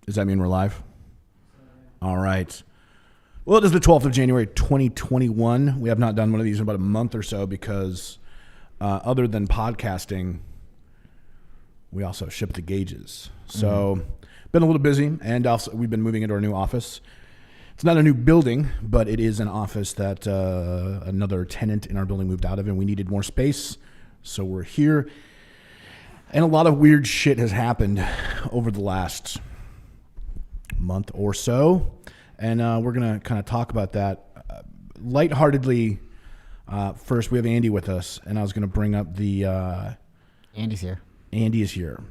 Does that mean we're live? All right. Well, it is the 12th of January, 2021. We have not done one of these in about a month or so because other than podcasting, we also ship the gauges. So been a little busy, and also we've been moving into our new office. It's not a new building, but it is an office that another tenant in our building moved out of, and we needed more space. So we're here. And a lot of weird shit has happened over the last month or so, and we're gonna kind of talk about that lightheartedly. First, we have Andy with us, and I was gonna bring up the Andy's here. Andy is here.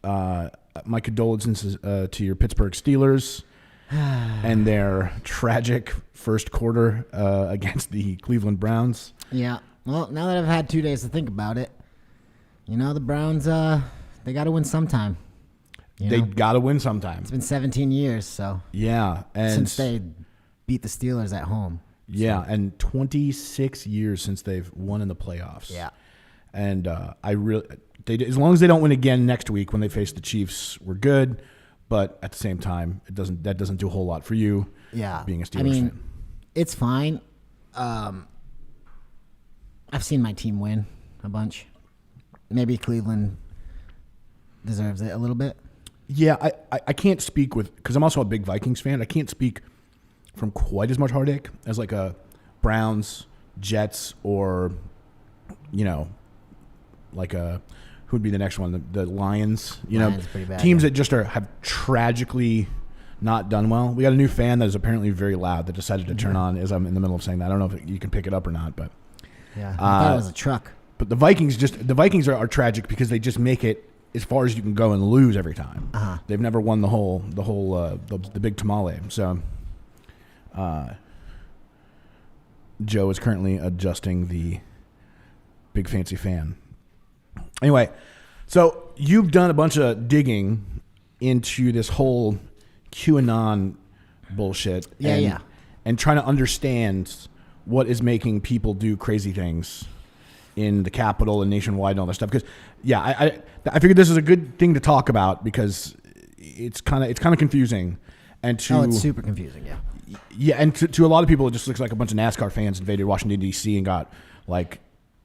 My condolences to your Pittsburgh Steelers and their tragic first quarter against the Cleveland Browns. Yeah. Well, now that I've had 2 days to think about it, you know, the Browns, they got to win sometime. They got to win sometime. It's been 17 years, so. Yeah. And since they beat the Steelers at home. Yeah, so. And 26 years since they've won in the playoffs. Yeah. And as long as they don't win again next week when they face the Chiefs, we're good. But at the same time, that doesn't do a whole lot for you. Yeah. Being a Steelers fan. It's fine. I've seen my team win a bunch. Maybe Cleveland deserves it a little bit. Yeah, I can't speak because I'm also a big Vikings fan. I can't speak from quite as much heartache as like a Browns, Jets, or, you know, like who would be the next one? The Lions. Lions, pretty bad, teams that just have tragically not done well. We got a new fan that is apparently very loud that decided to turn on as I'm in the middle of saying that. I don't know if you can pick it up or not, but yeah, I thought it was a truck. But the Vikings are tragic because they just make it as far as you can go and lose every time. Uh-huh. They've never won the big tamale. So, Joe is currently adjusting the big fancy fan. Anyway, so you've done a bunch of digging into this whole QAnon bullshit. And trying to understand what is making people do crazy things in the Capitol and nationwide and all that stuff. Because, I figured this is a good thing to talk about because it's kind of confusing. And it's super confusing, yeah. Yeah, and to a lot of people, it just looks like a bunch of NASCAR fans invaded Washington, D.C. and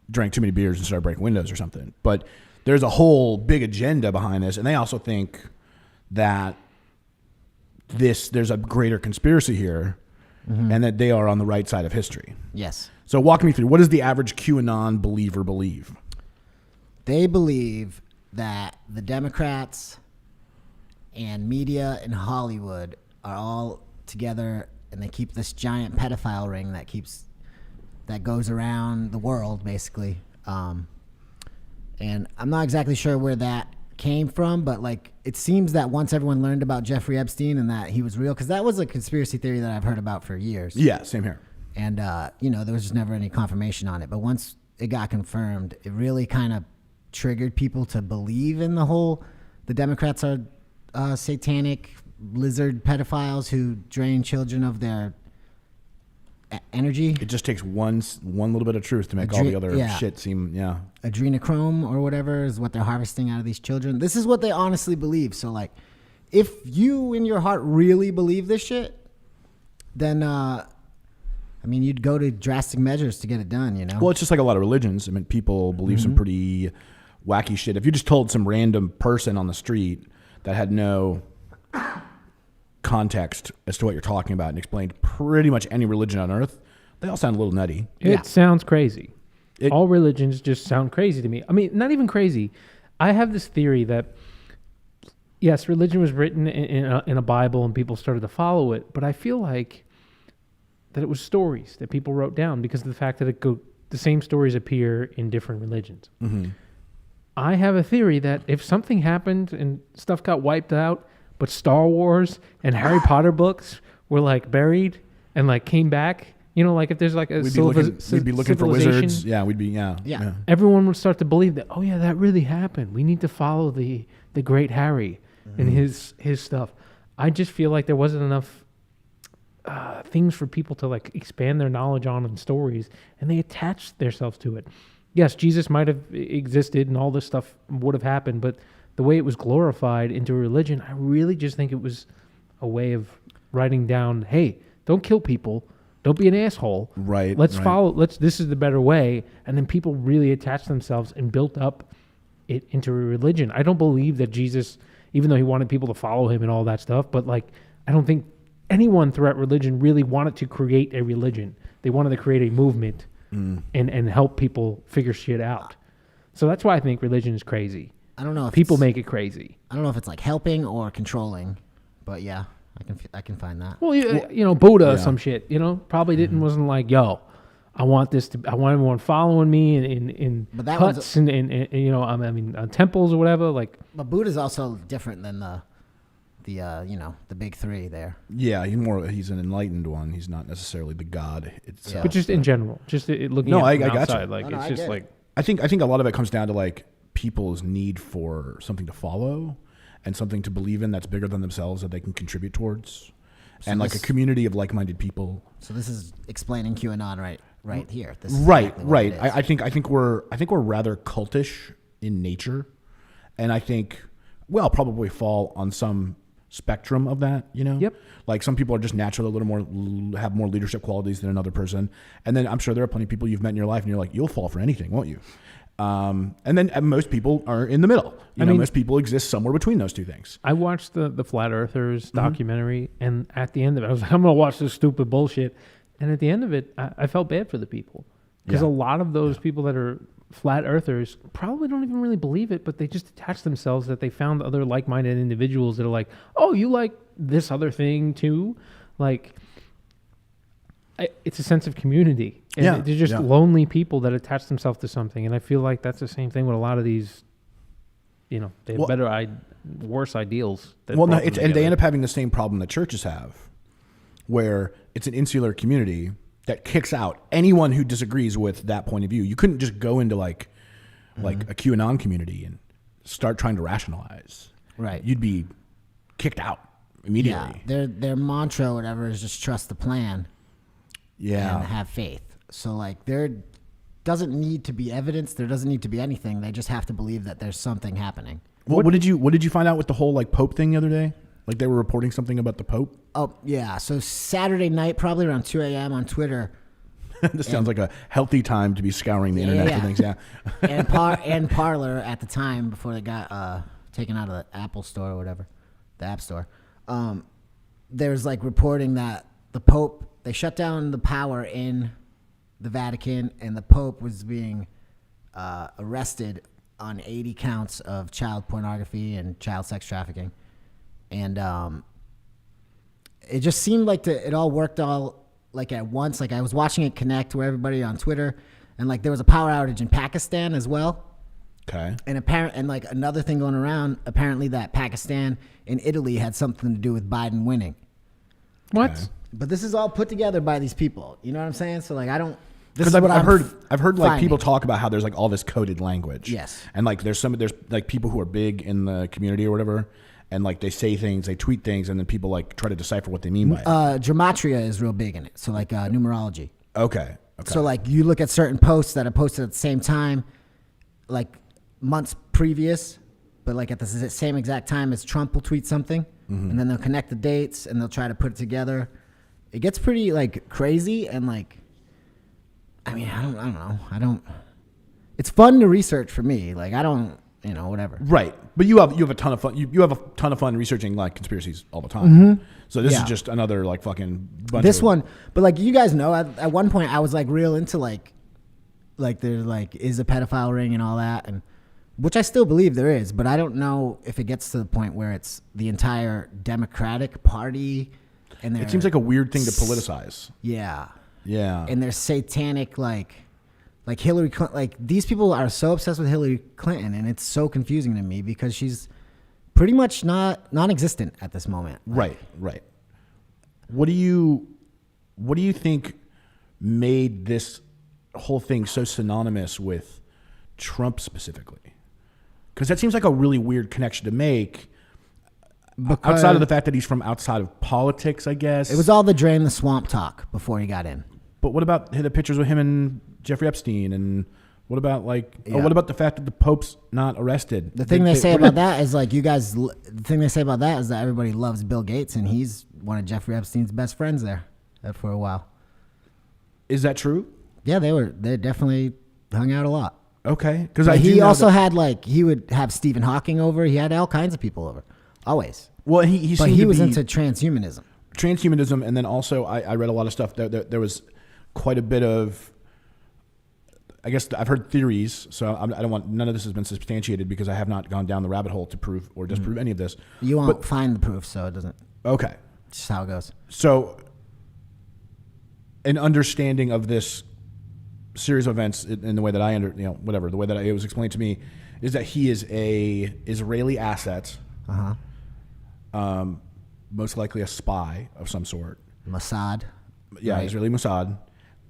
drank too many beers and started breaking windows or something. But there's a whole big agenda behind this, and they also think that there's a greater conspiracy here, and that they are on the right side of history. Yes. So walk me through, what does the average QAnon believer believe? They believe that the Democrats and media and Hollywood are all together, and they keep this giant pedophile ring that goes around the world, basically. And I'm not exactly sure where that came from, but it seems that once everyone learned about Jeffrey Epstein and that he was real, because that was a conspiracy theory that I've heard about for years. Yeah, same here. And, there was just never any confirmation on it. But once it got confirmed, it really kind of triggered people to believe in the Democrats are satanic lizard pedophiles who drain children of their energy. It just takes one little bit of truth to make all the other shit seem, Adrenochrome or whatever is what they're harvesting out of these children. This is what they honestly believe. So, if you in your heart really believe this shit, then, you'd go to drastic measures to get it done, you know? Well, it's just like a lot of religions. I mean, people believe some pretty wacky shit. If you just told some random person on the street that had no context as to what you're talking about and explained pretty much any religion on earth, they all sound a little nutty. It sounds crazy. All religions just sound crazy to me. I mean, not even crazy. I have this theory that, yes, religion was written in a Bible and people started to follow it, but I feel like that it was stories that people wrote down because of the fact that the same stories appear in different religions. Mm-hmm. I have a theory that if something happened and stuff got wiped out, but Star Wars and Harry Potter books were buried and came back, if there's we'd be looking for wizards. Yeah, yeah. Everyone would start to believe that, oh yeah, that really happened. We need to follow the great Harry and his stuff. I just feel like there wasn't enough things for people to expand their knowledge on and stories, and they attached themselves to it. Yes, Jesus might have existed and all this stuff would have happened, but the way it was glorified into a religion, I really just think it was a way of writing down, hey, don't kill people. Don't be an asshole. Right. Let's right. follow. This is the better way. And then people really attached themselves and built up it into a religion. I don't believe that Jesus, even though he wanted people to follow him and all that stuff, but like, I don't think anyone throughout religion really wanted to create a religion. They wanted to create a movement and help people figure shit out. So that's why I think religion is crazy. I don't know if People make it crazy. I don't know if it's like helping or controlling, but yeah, I can find that. Well, you know, Buddha or yeah. some shit, you know, probably wasn't like, yo, I want everyone following me in But that huts and you know, I mean, temples or whatever. Like, But Buddha's also different than the the big three there. Yeah, he's an enlightened one. He's not necessarily the God itself. but just in general, just looking No, at I it from gotcha. outside, like, No, it's I just get it. like, I think a lot of it comes down to like people's need for something to follow and something to believe in that's bigger than themselves that they can contribute towards, So and like a this- community of like-minded people. So this is explaining QAnon right here. This is Right, exactly what right. it is. I think we're rather cultish in nature, and I think we'll probably fall on some spectrum of that. You know, Yep. Like some people are just naturally a little more have more leadership qualities than another person, and then I'm sure there are plenty of people you've met in your life, and you're like, you'll fall for anything, won't you? And then most people are in the middle. You know, mean- most people exist somewhere between those two things. I watched the Flat Earthers documentary, and at the end of it, I was like, I'm gonna watch this stupid bullshit. And at the end of it, I felt bad for the people because Yeah. a lot of those people that are Flat Earthers probably don't even really believe it, but they just attach themselves that they found other like-minded individuals that are like, oh, you like this other thing too? Like, it's a sense of community. And Yeah, they're just yeah. lonely people that attach themselves to something. And I feel like that's the same thing with a lot of these, you know, they have worse ideals. That Well, no, brought them and they together. end up having the same problem that churches have, where it's an insular community that kicks out anyone who disagrees with that point of view. You couldn't just go into like a QAnon community and start trying to rationalize. Right. You'd be kicked out immediately. Yeah, their mantra or whatever is just trust the plan Yeah. and have faith. So like there doesn't need to be evidence, there doesn't need to be anything. They just have to believe that there's something happening. What did you find out with the whole like Pope thing the other day? Like they were reporting something about the Pope. Oh yeah, so Saturday night, probably around 2 a.m. on Twitter, This sounds like a healthy time to be scouring the internet for things. Yeah. and Parler at the time before they got taken out of the Apple Store or whatever, the App Store. There's like reporting that the Pope, they shut down the power in the Vatican, and the Pope was being arrested on 80 counts of child pornography and child sex trafficking. And it just seemed like it all worked all like at once. Like I was watching it connect to everybody on Twitter, and like there was a power outage in Pakistan as well. Okay. And like another thing going around, apparently that Pakistan and Italy had something to do with Biden winning. What? Okay. But this is all put together by these people. You know what I'm saying? So like I don't. Because I've heard like people talk about how there's like all this coded language. Yes. And like there's like people who are big in the community or whatever, and like they say things, they tweet things, and then people like try to decipher what they mean by it. Gematria is real big in it. So like numerology. Okay. So like you look at certain posts that are posted at the same time, like months previous, but like at the same exact time as Trump will tweet something, and then they'll connect the dates and they'll try to put it together. It gets pretty like crazy, and like, I mean, I don't know. It's fun to research for me. Like I don't, whatever. Right. But you have a ton of fun. You have a ton of fun researching like conspiracies all the time. So this is just another like fucking bunch This of, one, but like you guys know, at one point I was like real into like there's like is a pedophile ring and all that, and which I still believe there is, but I don't know if it gets to the point where it's the entire Democratic Party, and it seems like a weird thing to politicize. yeah, Yeah. and they're satanic like Hillary Clinton. Like these people are so obsessed with Hillary Clinton, and it's so confusing to me because she's pretty much non-existent at this moment. Right. What do you think made this whole thing so synonymous with Trump specifically? Because that seems like a really weird connection to make. Outside of the fact that he's from outside of politics, I guess. It was all the drain the swamp talk before he got in. But what about the pictures with him and Jeffrey Epstein and What about what about the fact that the Pope's not arrested? The thing they say about that is like the thing they say about that is that everybody loves Bill Gates, and he's one of Jeffrey Epstein's best friends there for a while. Is that true? Yeah, they definitely hung out a lot. Okay, because he also had he would have Stephen Hawking over. He had all kinds of people over, always. Well, he was into transhumanism. Transhumanism, and then also I read a lot of stuff. There was quite a bit of. I guess I've heard theories, so I don't want none of this has been substantiated because I have not gone down the rabbit hole to prove or disprove any of this. You won't find the proof, so it doesn't. Okay, just how it goes. So, an understanding of this series of events in the way that the way that it was explained to me is that he is a Israeli asset, most likely a spy of some sort. Mossad. Yeah, right. Israeli Mossad.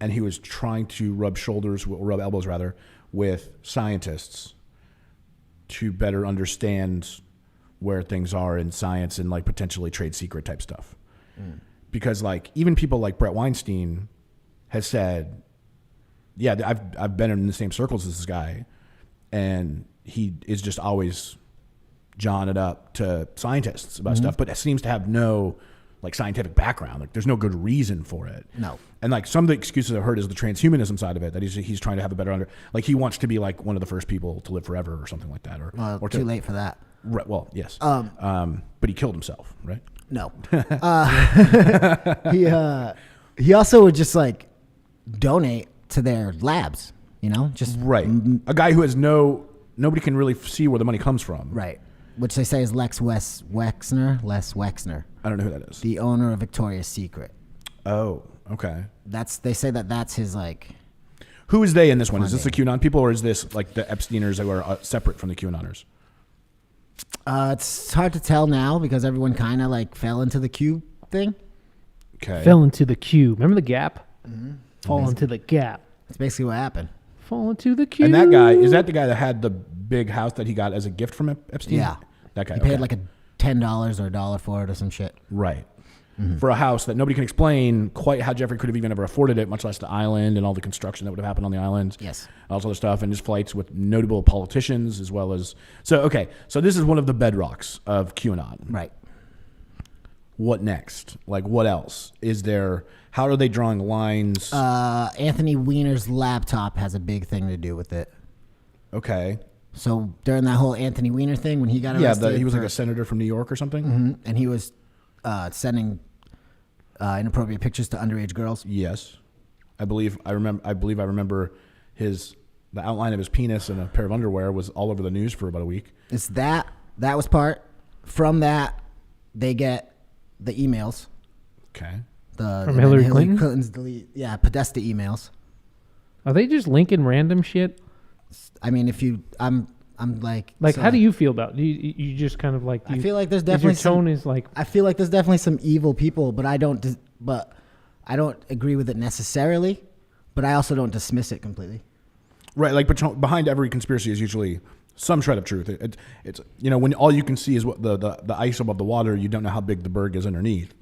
And he was trying to rub elbows with scientists to better understand where things are in science and potentially trade secret type stuff. Because even people like Brett Weinstein has said, yeah, I've been in the same circles as this guy, and he is just always jawing it up to scientists about stuff, but it seems to have no scientific background. There's no good reason for it. No. And some of the excuses I've heard is the transhumanism side of it, that he's trying to have a better he wants to be one of the first people to live forever or something like that, or too late for that. Right, well, yes. But he killed himself, right? No. He also would just donate to their labs, just right. A guy who has nobody can really see where the money comes from. Right. Which they say is Les Wexner. I don't know who that is. The owner of Victoria's Secret. Oh, okay. They say that's his Who is they in this one? Is this the QAnon people, or is this the Epsteiners who are separate from the QAnoners? It's hard to tell now because everyone kind of fell into the Q thing. Okay. Fell into the Q. Remember the gap? Mm-hmm. Fall into the gap. That's basically what happened. Fall into the Q. And that guy, is that the guy that had the big house that he got as a gift from Epstein? Yeah. That guy. He paid $10 or $1 for it or some shit. Right. For a house that nobody can explain quite how Jeffrey could have even ever afforded it, much less the island and all the construction that would have happened on the island. Yes. All this other stuff, and his flights with notable politicians as well as... So this is one of the bedrocks of QAnon. Right. What next? What else? Is there... How are they drawing lines? Anthony Weiner's laptop has a big thing to do with it. Okay. So during that whole Anthony Weiner thing, when he got arrested... Yeah, he was a senator from New York or something? And he was sending... inappropriate pictures to underage girls. Yes, I believe I remember the outline of his penis and a pair of underwear was all over the news for about a week. It's that was part. From that, they get the emails. Okay. From Hillary Clinton's Podesta emails. Are they just linking random shit? I mean, I'm how do you feel about it? You just kind of I feel like there's definitely your tone is I feel like there's definitely some evil people, but I don't agree with it necessarily, but I also don't dismiss it completely. Right, behind every conspiracy is usually some shred of truth. It's when all you can see is what the ice above the water, you don't know how big the berg is underneath.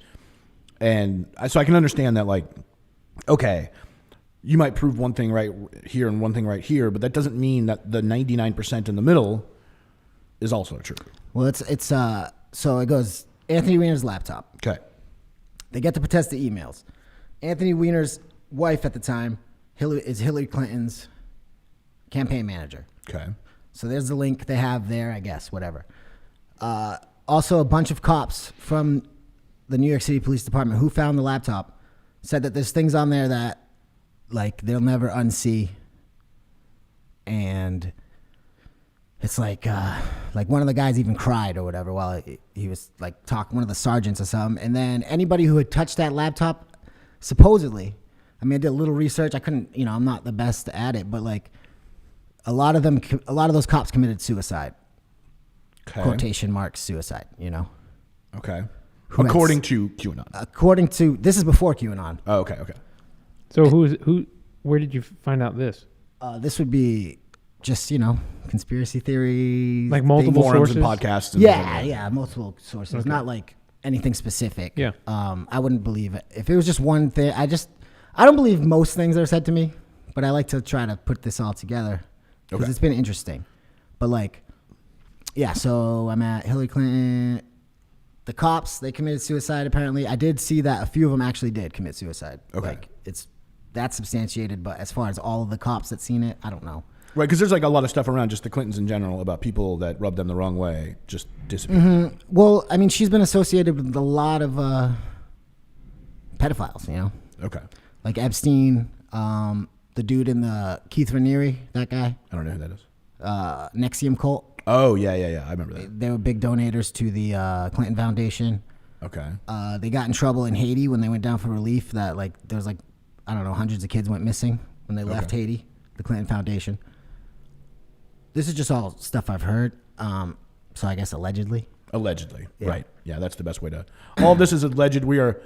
And so I can understand that okay, you might prove one thing right here and one thing right here, but that doesn't mean that the 99% in the middle is also true. Well, so it goes Anthony Weiner's laptop. Okay. They get the Podesta emails. Anthony Weiner's wife at the time is Hillary Clinton's campaign manager. Okay. So there's the link they have there, I guess, whatever. Also, a bunch of cops from the New York City Police Department who found the laptop said that there's things on there that they'll never unsee, and it's one of the guys even cried or whatever while he was talking, one of the sergeants or something. And then anybody who had touched that laptop, supposedly, I did a little research. I couldn't, I'm not the best at it, but a lot of those cops committed suicide. Okay. Quotation marks suicide. Okay. According to QAnon. This is before QAnon. Oh, okay. So where did you find out this? This would be just, conspiracy theories. Multiple forums sources? and podcasts. And yeah, multiple sources. Okay. Not anything specific. Yeah. I wouldn't believe it. If it was just one thing, I don't believe most things that are said to me, but I like to try to put this all together because it's been interesting. But like, yeah, so I'm at Hillary Clinton. The cops, they committed suicide apparently. I did see that a few of them actually did commit suicide. Okay. Like, that's substantiated, but as far as all of the cops that seen it, I don't know. Right, because there's like a lot of stuff around just the Clintons in general about people that rub them the wrong way just disappear. Mm-hmm. Well, I mean, she's been associated with a lot of pedophiles, you know? Okay. Like Epstein, the dude in the Keith Raniere, that guy. I don't know who that is. Nexium cult. Oh, yeah. I remember that. They were big donators to the Clinton Foundation. Okay. They got in trouble in Haiti when they went down for relief. That like there was like, I don't know, hundreds of kids went missing when they left Haiti. The Clinton Foundation. This is just all stuff I've heard. So I guess allegedly. Allegedly, Yeah. right? Yeah, that's the best way to. All of this is alleged. We are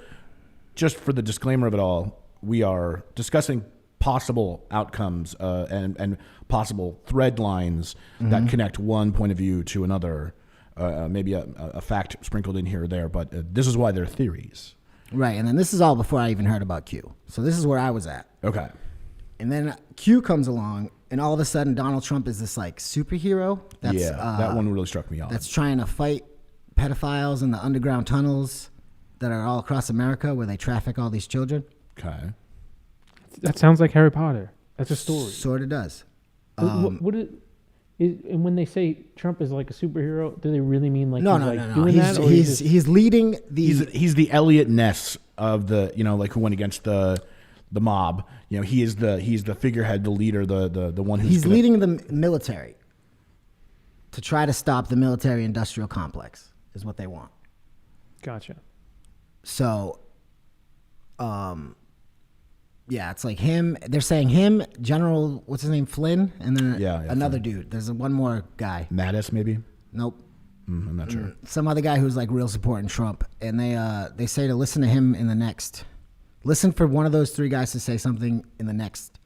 just for the disclaimer of it all. We are discussing possible outcomes and possible thread lines that connect one point of view to another. Maybe a fact sprinkled in here or there, but this is why they're theories. Right, and then this is all before I even heard about Q. So this is where I was at. Okay. And then Q comes along, and all of a sudden Donald Trump is this like superhero. That's, that one really struck me off. That's trying to fight pedophiles in the underground tunnels that are all across America where they traffic all these children. Okay. That sounds like Harry Potter. That's a story. Sort of does. What and when they say Trump is like a superhero, do they really mean like No. doing that? Or He's leading the. He's the Elliot Ness of the like who went against the mob. He's the figurehead, the leader, the one who's He's leading the military to try to stop the military-industrial complex. Is what they want. Gotcha. So, yeah, it's like him. They're saying him, General, what's his name, Flynn, and then another dude. There's one more guy. Mattis, maybe. Nope. I'm not sure. Some other guy who's like real supporting Trump, and they say to listen to him in the next. Listen for one of those three guys to say something in the next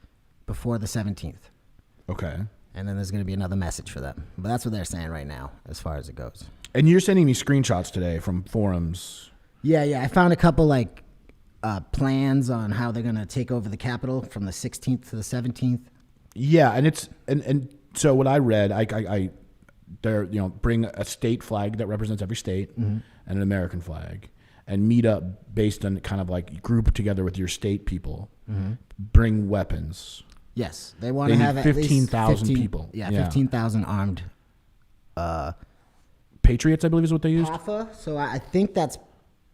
before the 17th, Okay. and then there's going to be another message for them. But that's what they're saying right now, as far as it goes. And you're sending me screenshots today from forums. Yeah. I found a couple like plans on how they're going to take over the Capitol from the 16th to the 17th. Yeah, and it's and so what I read, I they're bring a state flag that represents every state and an American flag, and meet up based on kind of like group together with your state people. Bring weapons. Yes, they want to have at 15,000 least people. Yeah, 15,000 armed. Patriots, I believe, is what they used. PAFA. So I think that's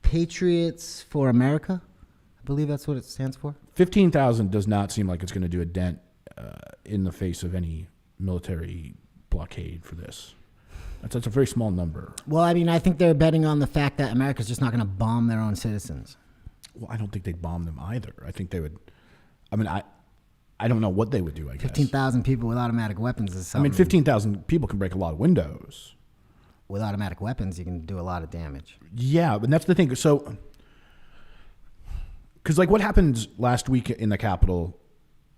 Patriots for America. I believe that's what it stands for. 15,000 does not seem like it's going to do a dent in the face of any military blockade for this. That's a very small number. Well, I mean, I think they're betting on the fact that America's just not going to bomb their own citizens. Well, I don't think they'd bomb them either. I think they would. I mean, I don't know what they would do, I guess. 15,000 people with automatic weapons is something. I mean, 15,000 people can break a lot of windows. With automatic weapons, you can do a lot of damage. Yeah, but that's the thing. So, because like what happened last week in the Capitol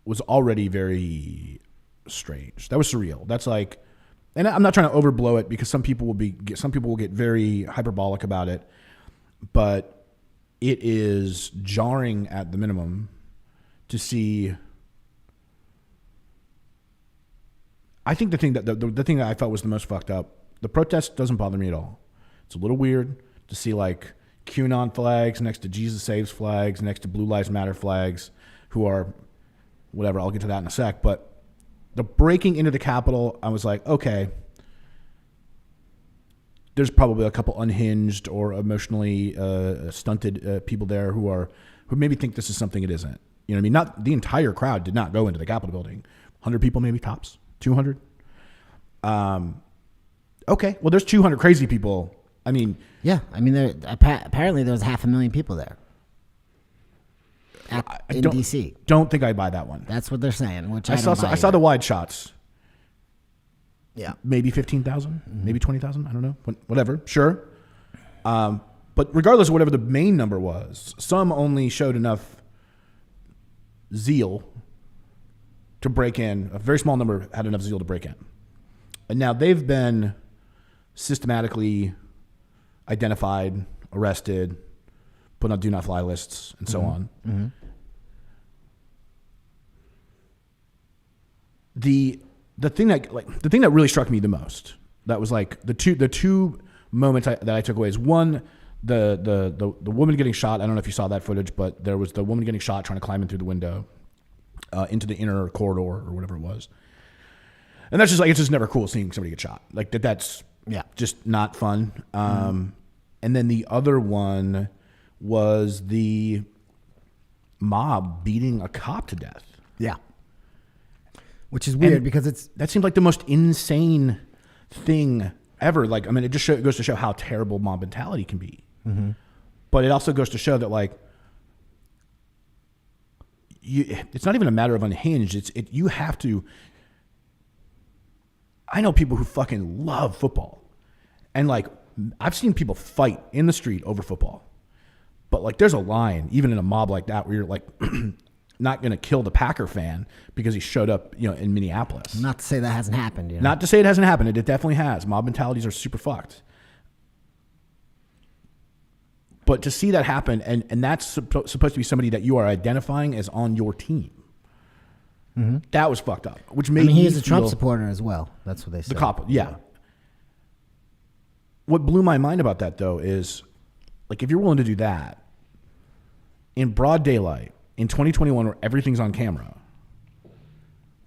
was already very strange. That was surreal. That's like, and I'm not trying to overblow it because some people will get very hyperbolic about it, but it is jarring at the minimum to see. I think the thing that the thing that I felt was the most fucked up. The protest doesn't bother me at all. It's a little weird to see like QAnon flags next to Jesus Saves flags, next to Blue Lives Matter flags, who are whatever. I'll get to that in a sec. But the breaking into the Capitol, I was like, okay, there's probably a couple unhinged or emotionally stunted people there who maybe think this is something it isn't. You know what I mean? Not the entire crowd did not go into the Capitol building. 100 people maybe tops, 200. Okay, well, there's 200 crazy people. I mean, yeah, I mean, apparently there was 500,000 people there in D.C. Don't think I buy that one. That's what they're saying. Which I saw the wide shots. Yeah, maybe 15,000, maybe 20,000. I don't know. Whatever, sure. But regardless of whatever the main number was, some only showed enough zeal to break in. A very small number had enough zeal to break in, and now they've been systematically identified, arrested, put on do not fly lists, and so on. the thing that really struck me the most, that was like the two moments that I took away is, one, the woman getting shot. I don't know if you saw that footage, but there was the woman getting shot trying to climb in through the window into the inner corridor or whatever it was. And that's just like, it's just never cool seeing somebody get shot. Like that's just not fun. And then the other one was the mob beating a cop to death. Yeah. Which is weird because that seems like the most insane thing ever. Like, I mean, it just goes to show how terrible mob mentality can be. Mm-hmm. But it also goes to show that, like, it's not even a matter of unhinged. You have to. I know people who fucking love football, and like I've seen people fight in the street over football. But like, there's a line even in a mob like that where you're like not going to kill the Packer fan because he showed up, in Minneapolis. Not to say that hasn't happened. Not to say it hasn't happened. It definitely has. Mob mentalities are super fucked. But to see that happen, and that's supposed to be somebody that you are identifying as on your team. Mm-hmm. That was fucked up. Which made he's a Trump supporter as well. That's what they said. The cop, yeah. What blew my mind about that, though, is like, if you're willing to do that in broad daylight in 2021 where everything's on camera,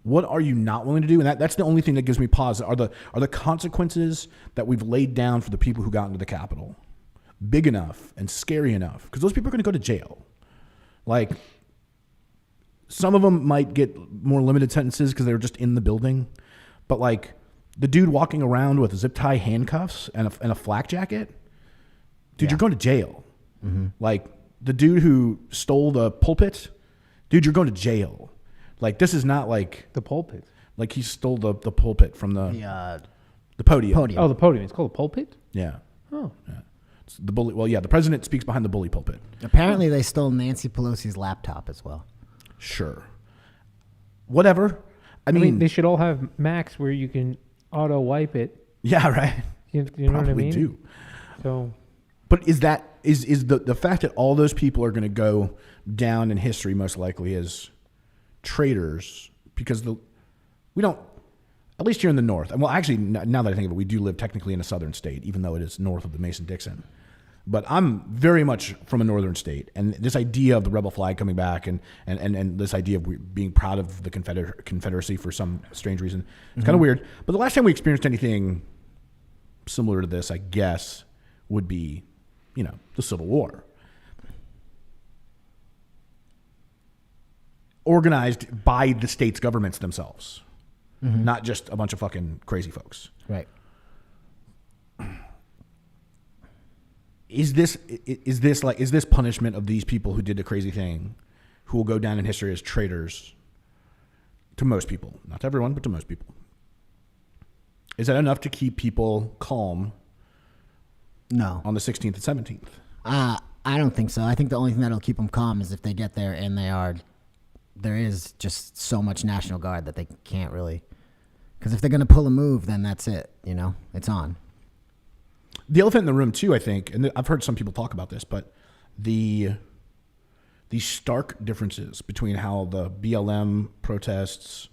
what are you not willing to do? And that's the only thing that gives me pause. Are the consequences that we've laid down for the people who got into the Capitol big enough and scary enough? Because those people are going to go to jail. Like, some of them might get more limited sentences because they were just in the building. But like, the dude walking around with zip tie handcuffs and a flak jacket, dude, you're going to jail. Mm-hmm. Like, the dude who stole the pulpit, dude, you're going to jail. Like, this is not like the pulpit. Like, he stole the pulpit from the podium. Oh, the podium. It's called a pulpit? Yeah. Oh. Yeah. It's the bully. Well, yeah, the president speaks behind the bully pulpit. Apparently, they stole Nancy Pelosi's laptop as well. Sure. Whatever. I mean, they should all have Macs where you can auto wipe it. Yeah, right. You know what I mean? Do. So, but is the fact that all those people are going to go down in history most likely as traitors because we don't, at least here in the North. Well, actually, now that I think of it, we do live technically in a southern state, even though it is north of the Mason-Dixon. But I'm very much from a northern state, and this idea of the rebel flag coming back, and this idea of being proud of the Confederacy for some strange reason, it's kind of weird. But the last time we experienced anything similar to this, I guess, would be, the Civil War, organized by the states' governments themselves, not just a bunch of fucking crazy folks. Right. Is this punishment of these people who did the crazy thing, who will go down in history as traitors to most people, not to everyone, but to most people? Is that enough to keep people calm? No. On the 16th and 17th? I don't think so. I think the only thing that'll keep them calm is if they get there and there is just so much National Guard that they can't really, because if they're going to pull a move, then that's it. It's on. The elephant in the room, too, I think, and I've heard some people talk about this, but the stark differences between how the BLM protests,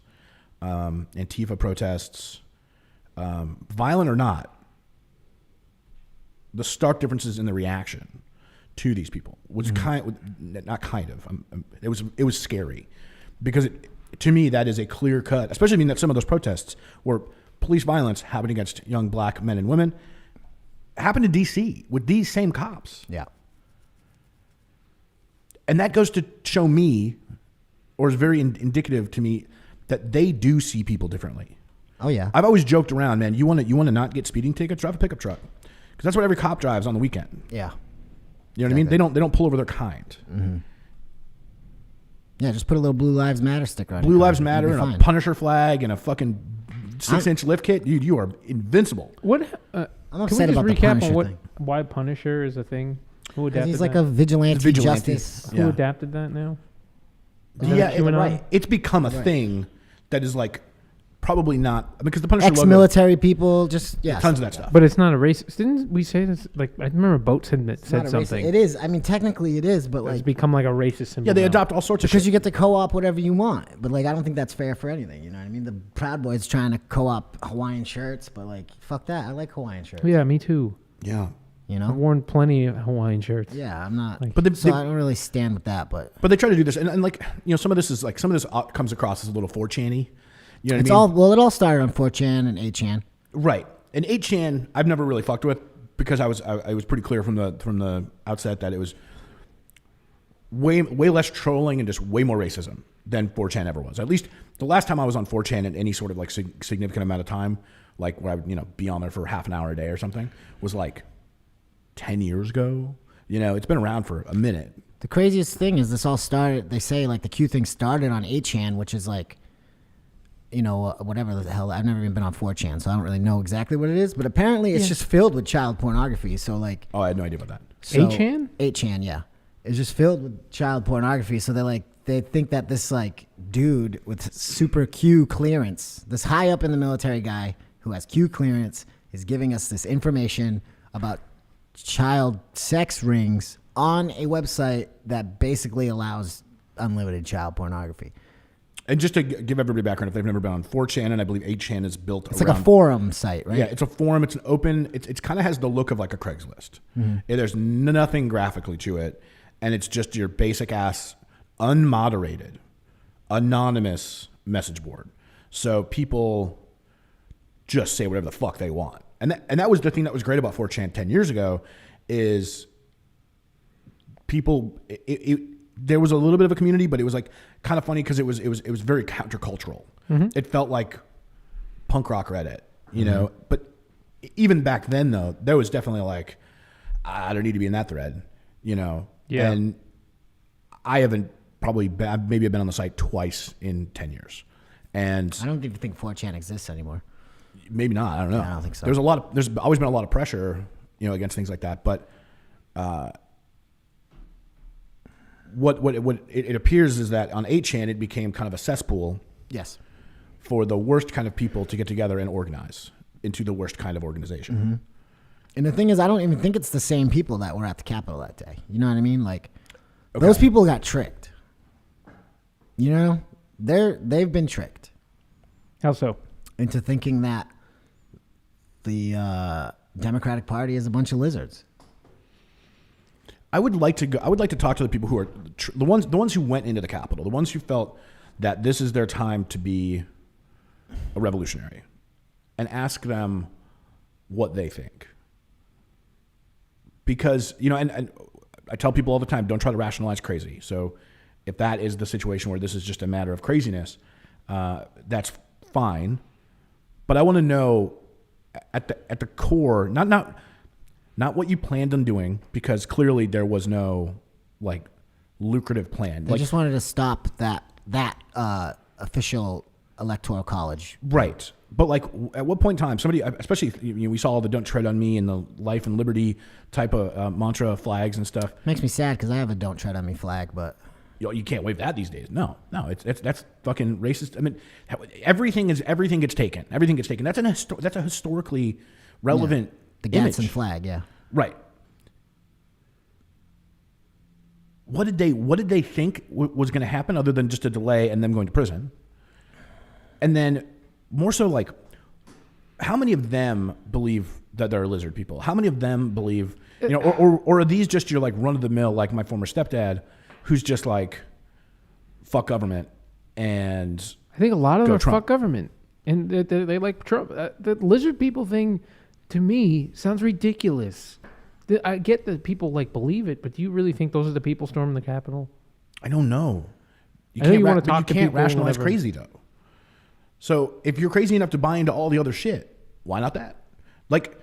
Antifa protests, violent or not, the stark differences in the reaction to these people was it was scary, because to me that is a clear cut, especially that some of those protests were police violence happening against young black men and women. Happened in D.C. with these same cops. Yeah. And that goes to show me, or is very indicative to me, that they do see people differently. Oh, yeah. I've always joked around, man, you want to not get speeding tickets? Drive a pickup truck. Because that's what every cop drives on the weekend. Yeah. You know what I mean? They don't pull over their kind. Mm-hmm. Yeah, just put a little Blue Lives Matter sticker on it. Blue Lives Matter and a Punisher flag and a fucking 6-inch lift kit. Dude, you are invincible. I'm upset about the Punisher thing. Why Punisher is a thing? Who adapted he's like that? a vigilante justice. Who adapted that now? Right. It's become a thing that is like probably not because the Punisher logo, Ex-military people, just tons of that stuff. But it's not a racist. Didn't we say this? Like, I remember Boat said Not said a something. racist. It is. I mean, technically it is, but It's like become like a racist symbol. Yeah, they now. adopt all sorts of because shit. you get to co-op whatever you want. But like, I don't think that's fair for anything. You know what I mean? The Proud Boys trying to co-op Hawaiian shirts, but like, fuck that. I like Hawaiian shirts. Yeah, me too. Yeah. You I've know? worn plenty of Hawaiian shirts. Yeah, I'm not. Like- But So I don't really stand with that, but But they try to do this, and like some of this is like some of this comes across as a little 4chan-y. You know what it's I mean? it all started on 4chan and 8chan. Right. And 8chan, I've never really fucked with because I was pretty clear from the outset that it was way less trolling and just way more racism than 4chan ever was. At least the last time I was on 4chan in any sort of like significant amount of time, like where I would be on there for half an hour a day or something, was like 10 years ago. It's been around for a minute. The craziest thing is this all started. They say like the Q thing started on 8chan, which is like, whatever the hell. I've never even been on 4chan, so I don't really know exactly what it is. But apparently, it's just filled with child pornography. So like, Oh, I had no idea about that. 8chan? 8chan, yeah, it's just filled with child pornography. So they think that this like dude with super Q clearance, this high up in the military guy who has Q clearance, is giving us this information about child sex rings on a website that basically allows unlimited child pornography. And just to give everybody background, if they've never been on 4chan, and I believe 8chan is built It's around... like a forum site, right? Yeah, it's a forum. It's an open... It kind of has the look of like a Craigslist. Mm-hmm. There's nothing graphically to it, and it's just your basic-ass, unmoderated, anonymous message board. So people just say whatever the fuck they want. And that was the thing that was great about 4chan 10 years ago is people... There was a little bit of a community, but it was like kind of funny because it was very countercultural. Mm-hmm. It felt like punk rock Reddit, you know. But even back then, though, there was definitely like, I don't need to be in that thread, you know. Yeah. And I haven't maybe I've been on the site twice in 10 years, and I don't even think 4chan exists anymore. maybe not. I don't know. I don't think so. There's always been a lot of pressure, against things like that, but. What it appears is that on 8chan it became kind of a cesspool Yes. for the worst kind of people to get together and organize into the worst kind of organization. Mm-hmm. And the thing is, I don't even think it's the same people that were at the Capitol that day. You know what I mean? Like, those people got tricked. They've been tricked How so? into thinking that the Democratic Party is a bunch of lizards. I would like to talk to the people who are the ones who went into the Capitol, the ones who felt that this is their time to be a revolutionary, and ask them what they think. Because and I tell people all the time, don't try to rationalize crazy. So if that is the situation where this is just a matter of craziness, that's fine. But I want to know at the core, not what you planned on doing, because clearly there was no like lucrative plan. They just wanted to stop that official electoral college. Right. But like, at what point in time, somebody, especially we saw all the "Don't Tread on Me" and the life and liberty type of mantra flags and stuff. Makes me sad because I have a "Don't Tread on Me" flag, but You can't wave that these days. No, that's fucking racist. I mean, everything gets taken. Everything gets taken. That's a historically relevant. the Gadsden image. flag, yeah. Right. What did they think was going to happen other than just a delay and them going to prison? And then more so, like, how many of them believe that they're lizard people? How many of them believe, or are these just your like run of the mill, like my former stepdad, who's just like, fuck government, and I think a lot of them are Trump. fuck government, and they like Trump. The lizard people thing, to me, sounds ridiculous. I get that people like believe it, but do you really think those are the people storming the Capitol? I don't know. I know you wanna talk to You can't people and rationalize whatever. crazy though. So if you're crazy enough to buy into all the other shit, why not that? Like,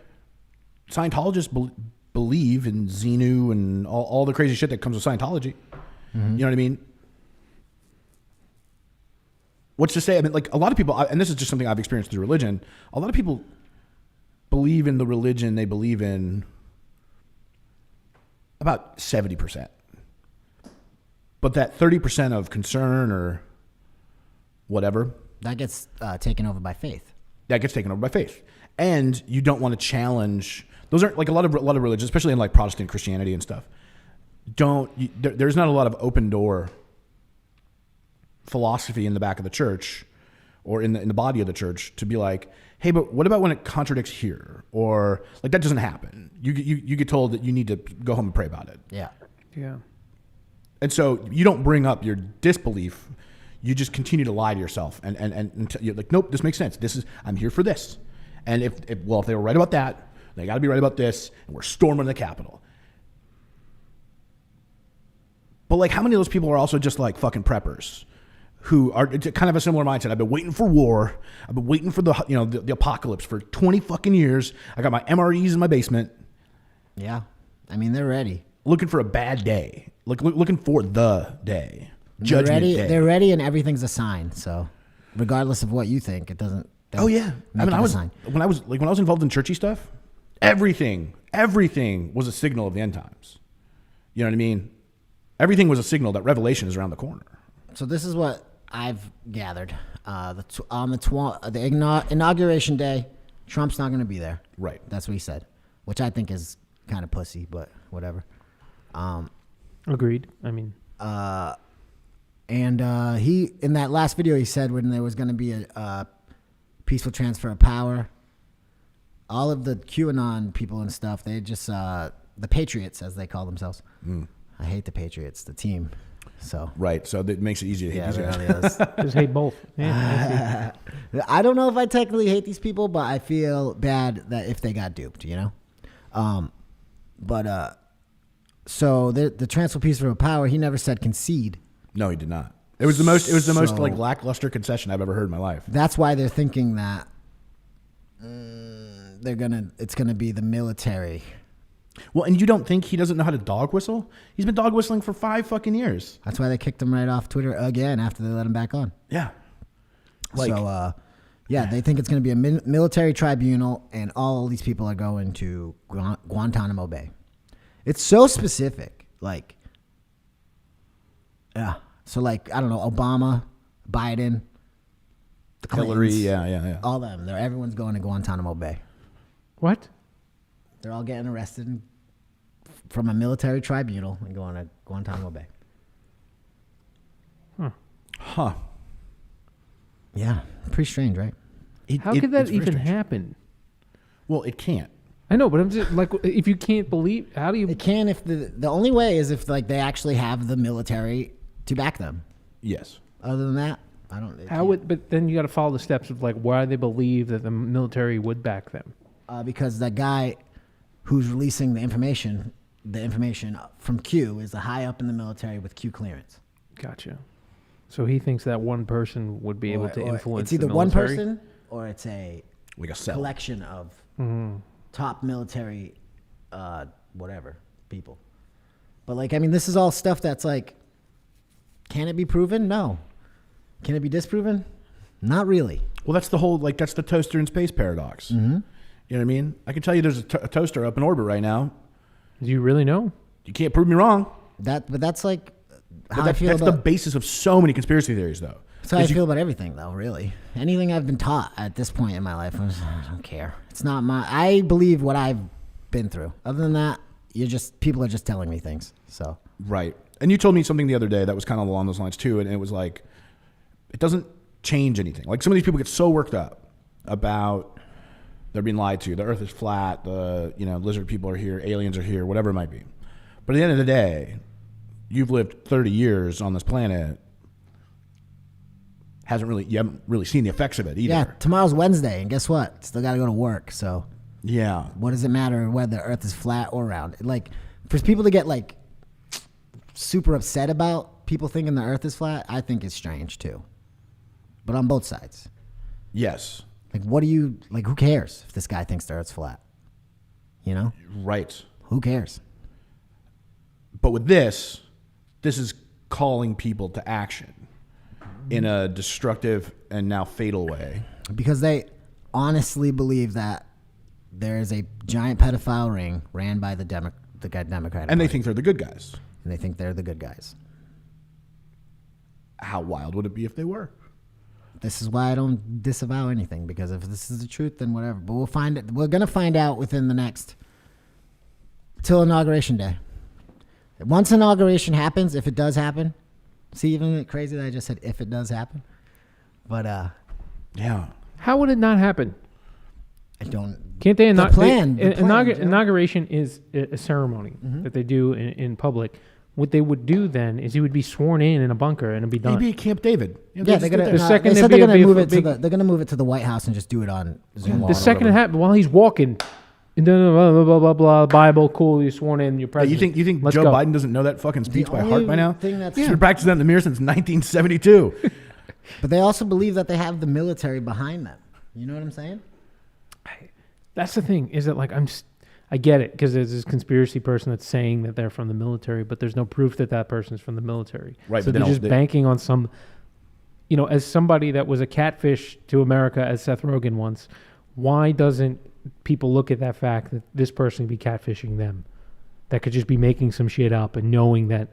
Scientologists believe in Xenu and all the crazy shit that comes with Scientology. Mm-hmm. You know what I mean? What's to say? I mean, like, a lot of people, and this is just something I've experienced through religion, a lot of people believe in the religion they believe in about 70%. But that 30% of concern or whatever, That gets taken over by faith. That gets taken over by faith. And you don't want to challenge. Those aren't like a lot of religions, especially in like Protestant Christianity and stuff. There's not a lot of open door philosophy in the back of the church or in the body of the church to be like, hey, but what about when it contradicts here? Or like that doesn't happen. You get told that you need to go home and pray about it. Yeah. Yeah. And so you don't bring up your disbelief. You just continue to lie to yourself and you're like, nope, this makes sense. I'm here for this. And if they were right about that, they got to be right about this. And we're storming the Capitol. But like, how many of those people are also just like fucking preppers who are kind of a similar mindset? I've been waiting for war. I've been waiting for the apocalypse for 20 fucking years. I got my MREs in my basement. Yeah. I mean, they're ready. Looking for a bad day. Looking for the day. Judgment Day. They're ready, and everything's a sign. So, regardless of what you think, it doesn't. Oh yeah, I mean, when I was involved in churchy stuff, everything was a signal of the end times. You know what I mean? Everything was a signal that Revelation is around the corner. So this is what I've gathered. On the inauguration day, Trump's not going to be there. Right. That's what he said, which I think is kind of pussy, but whatever. Agreed. I mean, and he in that last video he said when there was going to be a peaceful transfer of power, all of the QAnon people and stuff, they just the Patriots as they call themselves. I hate the Patriots, the team. So right, so that makes it easy to hate these guys. Really is. just hate both. Yeah, I don't know if I technically hate these people, but I feel bad that if they got duped, you know. So the transfer piece of power, he never said concede. No, he did not. It was the most like lackluster concession I've ever heard in my life. That's why they're thinking that it's gonna be the military. Well, and you don't think he doesn't know how to dog whistle? He's been dog whistling for 5 fucking years. That's why they kicked him right off Twitter again after they let him back on. Yeah. They think it's going to be a military tribunal, and all these people are going to Guantanamo Bay. It's so specific. Like, yeah. So, like, I don't know, Obama, Biden, the Clintons, Hillary, yeah. all of them. Everyone's going to Guantanamo Bay. what? They're all getting arrested from a military tribunal and going to Guantanamo Bay. Huh. Yeah. Pretty strange, right? How could that even happen? Well, it can't. I know, but I'm just like, if you can't believe, how do you? It can if the only way is if like they actually have the military to back them. Yes. Other than that, I don't. But then you got to follow the steps of like why they believe that the military would back them. Because that guy who's releasing the information from Q is the high up in the military with Q clearance. Gotcha. So he thinks that one person would be able to influence. It's either the one military? person or it's a cell. collection of top military, whatever people. But like, I mean, this is all stuff that's like, can it be proven? No. Can it be disproven? Not really. Well, that's that's the toaster in space paradox. Mm-hmm. You know what I mean? I can tell you there's a toaster up in orbit right now. Do you really know? You can't prove me wrong. But that's like how That's the basis of so many conspiracy theories, though. That's how I feel about everything, though, really. Anything I've been taught at this point in my life, I don't care. It's not I believe what I've been through. Other than that, people are just telling me things. So Right. And you told me something the other day that was kind of along those lines, too, and it was like, it doesn't change anything. Like, some of these people get so worked up about they're being lied to. The earth is flat. Lizard people are here. Aliens are here. Whatever it might be. But at the end of the day, you've lived 30 years on this planet. You haven't really seen the effects of it either. yeah, tomorrow's Wednesday, and guess what? Still got to go to work. So Yeah. what does it matter whether the earth is flat or round? Like, for people to get like super upset about people thinking the earth is flat, I think it's strange too. But on both sides. Yes. Like, who cares if this guy thinks the earth's flat? You know? Right. Who cares? But with this is calling people to action in a destructive and now fatal way. Because they honestly believe that there is a giant pedophile ring ran by the Democratic And they Party. think they're the good guys. And they think they're the good guys. How wild would it be if they were? this is why I don't disavow anything, because if this is the truth, then whatever. But we'll find it. We're gonna find out within the next till Inauguration Day. Once inauguration happens, if it does happen, see, even crazy that I just said if it does happen, but Yeah. How would it not happen? I don't. Can't they? The plan, Inauguration is a ceremony that they do in public. What they would do then is he would be sworn in a bunker and it'd be done. Maybe Camp David. Yeah, they're gonna. The second they said there'd they're gonna be a move it to big- the. They're gonna move it to the White House and just do it on Zoom. The second it happens, while he's walking, blah, blah, blah, blah, blah, Bible, cool, you're sworn in, you're president. You think Let's Joe go. Biden doesn't know that fucking speech by heart by now? Thing that's, He's been practicing that in the mirror since 1972. But they also believe that they have the military behind them. You know what I'm saying? That's the thing, is that like I get it, because there's this conspiracy person that's saying that they're from the military, but there's no proof that that person's from the military. Right, So but they're just banking on some, as somebody that was a catfish to America, as Seth Rogen once, why doesn't people look at that fact that this person could be catfishing them? That could just be making some shit up and knowing that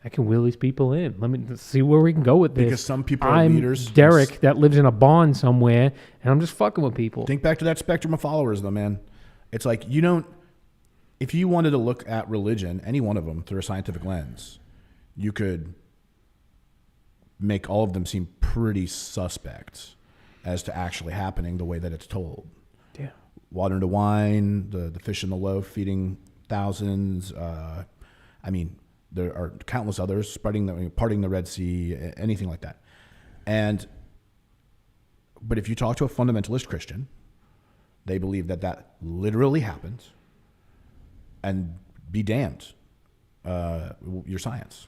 I can wheel these people in. Let me see where we can go with this. Because some people are I'm leaders. Derek that lives in a barn somewhere, and I'm just fucking with people. Think back to that spectrum of followers, though, man. It's like if you wanted to look at religion, any one of them, through a scientific lens, you could make all of them seem pretty suspect as to actually happening the way that it's told. Yeah. Water into wine, the fish in the loaf feeding thousands. There are countless others, parting the Red Sea, anything like that. But if you talk to a fundamentalist Christian, they believe that literally happened, and be damned, your science.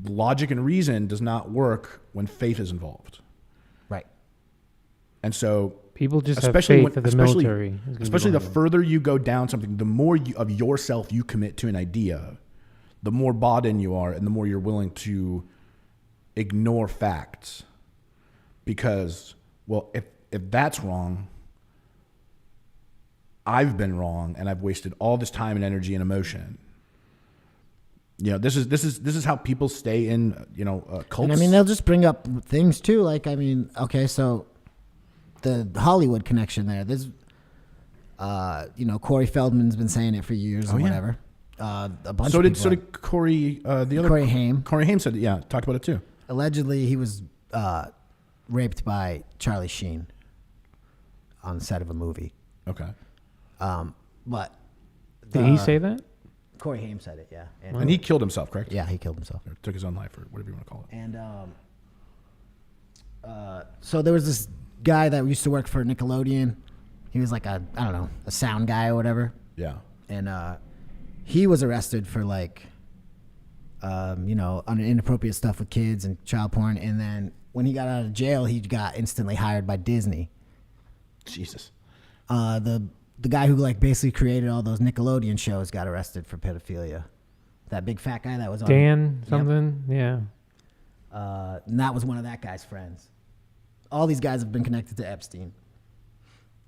Logic and reason does not work when faith is involved. Right. And so People just have faith that the military is especially the further you go down something, the more of yourself you commit to an idea, the more bought in you are, and the more you're willing to ignore facts. Because, well, if that's wrong, I've been wrong, and I've wasted all this time and energy and emotion. This is how people stay in cults. And they'll just bring up things too. Like, okay, so the Hollywood connection there. There's, Corey Feldman's been saying it for years or whatever. A bunch of people. So did Corey, Corey Haim. Corey Haim said, talked about it too. Allegedly, he was raped by Charlie Sheen on the set of a movie. Okay. But Did he say that? Corey Haim said it, yeah. And he killed himself, correct? Yeah, he killed himself. Or took his own life, or whatever you want to call it. And so there was this guy that used to work for Nickelodeon. He was like a sound guy or whatever. Yeah. And he was arrested for inappropriate stuff with kids and child porn. And then when he got out of jail, he got instantly hired by Disney. Jesus. The guy who basically created all those Nickelodeon shows got arrested for pedophilia. That big fat guy that was on Dan something, yeah. And that was one of that guy's friends. All these guys have been connected to Epstein.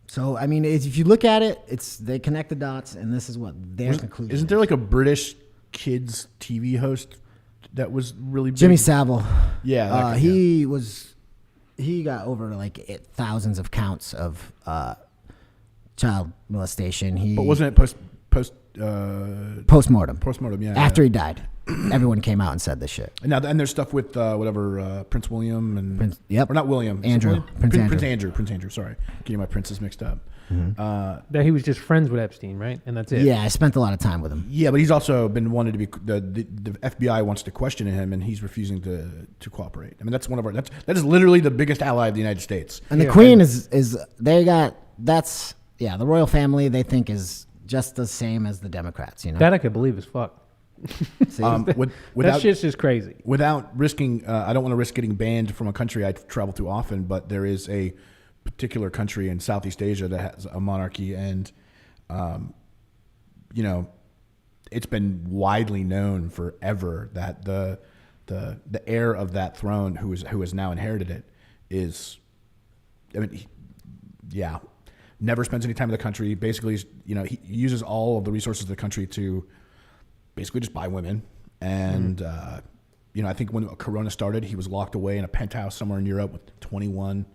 So if you look at it, they connect the dots, and this is what their conclusion. Isn't there a British kids TV host that was really big? Jimmy Savile? Yeah, he got over thousands of counts of child molestation. But wasn't it postmortem? Postmortem, yeah. After he died, everyone came out and said this shit. And there's stuff with Prince William and or not William, Andrew. Prince Andrew. Sorry, getting my princes mixed up. That he was just friends with Epstein, right? And that's it. Yeah, I spent a lot of time with him. Yeah, but he's also been wanted to be the FBI wants to question him, and he's refusing to cooperate. That's one of that is literally the biggest ally of the United States. And the Queen is the royal family they think is just the same as the Democrats. That I could believe as fuck. That shit's just crazy. Without risking, I don't want to risk getting banned from a country I travel to often, but there is a particular country in Southeast Asia that has a monarchy, and it's been widely known forever that the heir of that throne, who has now inherited it, is, never spends any time in the country. Basically, he uses all of the resources of the country to basically just buy women and I think when Corona started, he was locked away in a penthouse somewhere in Europe with 21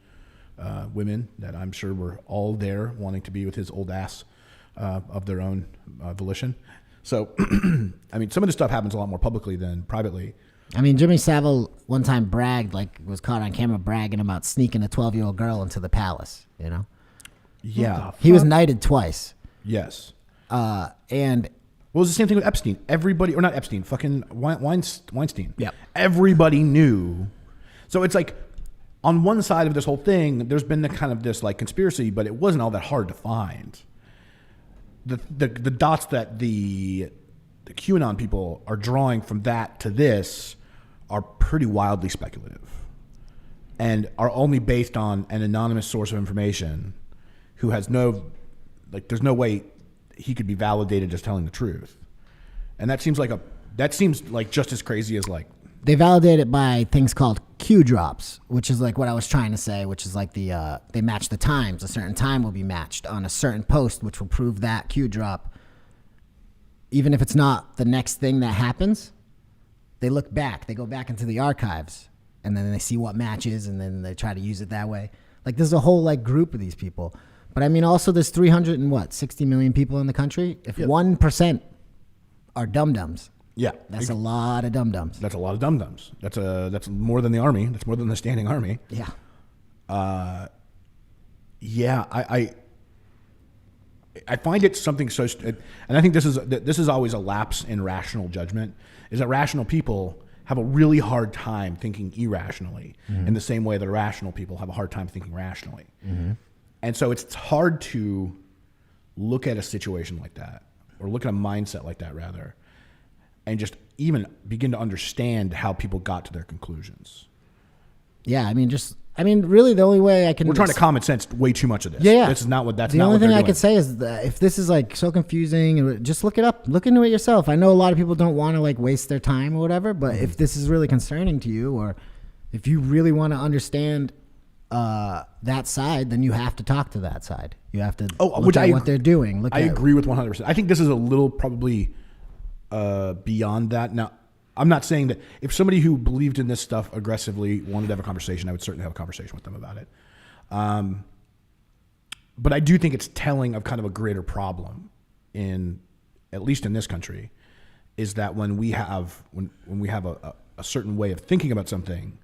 women that I'm sure were all there wanting to be with his old ass of their own volition. So, I mean, some of this stuff happens a lot more publicly than privately. I mean, Jimmy Savile one time bragged, like was caught on camera bragging about sneaking a 12-year-old girl into the palace, Yeah. He was knighted twice. Yes. And Well, it was the same thing with Epstein. Everybody, or not Epstein, fucking Weinstein. Yep. Everybody knew. So it's like, on one side of this whole thing, there's been the kind of this like conspiracy, but it wasn't all that hard to find. The dots that the QAnon people are drawing from that to this are pretty wildly speculative, and are only based on an anonymous source of information who has there's no way he could be validated as telling the truth. And that seems like just as crazy as like, they validate it by things called Q drops, which is like what I was trying to say, which is like they match the times. A certain time will be matched on a certain post, which will prove that Q drop. Even if it's not the next thing that happens, they look back. They go back into the archives, and then they see what matches, and then they try to use it that way. Like there's a whole like group of these people. But I mean, also there's 60 million people in the country. If 1% are dum-dums, yeah, that's a lot of dum-dums. That's a lot of dum-dums. That's more than the army. That's more than the standing army. Yeah. I find it something so, and I think this is always a lapse in rational judgment, is that rational people have a really hard time thinking irrationally in the same way that rational people have a hard time thinking rationally. And so it's hard to look at a situation like that, or look at a mindset like that rather, and just even begin to understand how people got to their conclusions. Yeah, I mean, really the only way I can... We're trying to common sense way too much of this. Yeah. This is not what that's the not only what they're thing I doing. could say is that if this is like so confusing, just look it up. Look into it yourself. I know a lot of people don't want to like waste their time or whatever, but if this is really concerning to you, or if you really want to understand that side, then you have to talk to that side. You have to look at what they're doing. I agree with 100%. I think this is a little probably beyond that. Now, I'm not saying that if somebody who believed in this stuff aggressively wanted to have a conversation, I would certainly have a conversation with them about it. But I do think it's telling of kind of a greater problem at least in this country, is that when we have a certain way of thinking about something,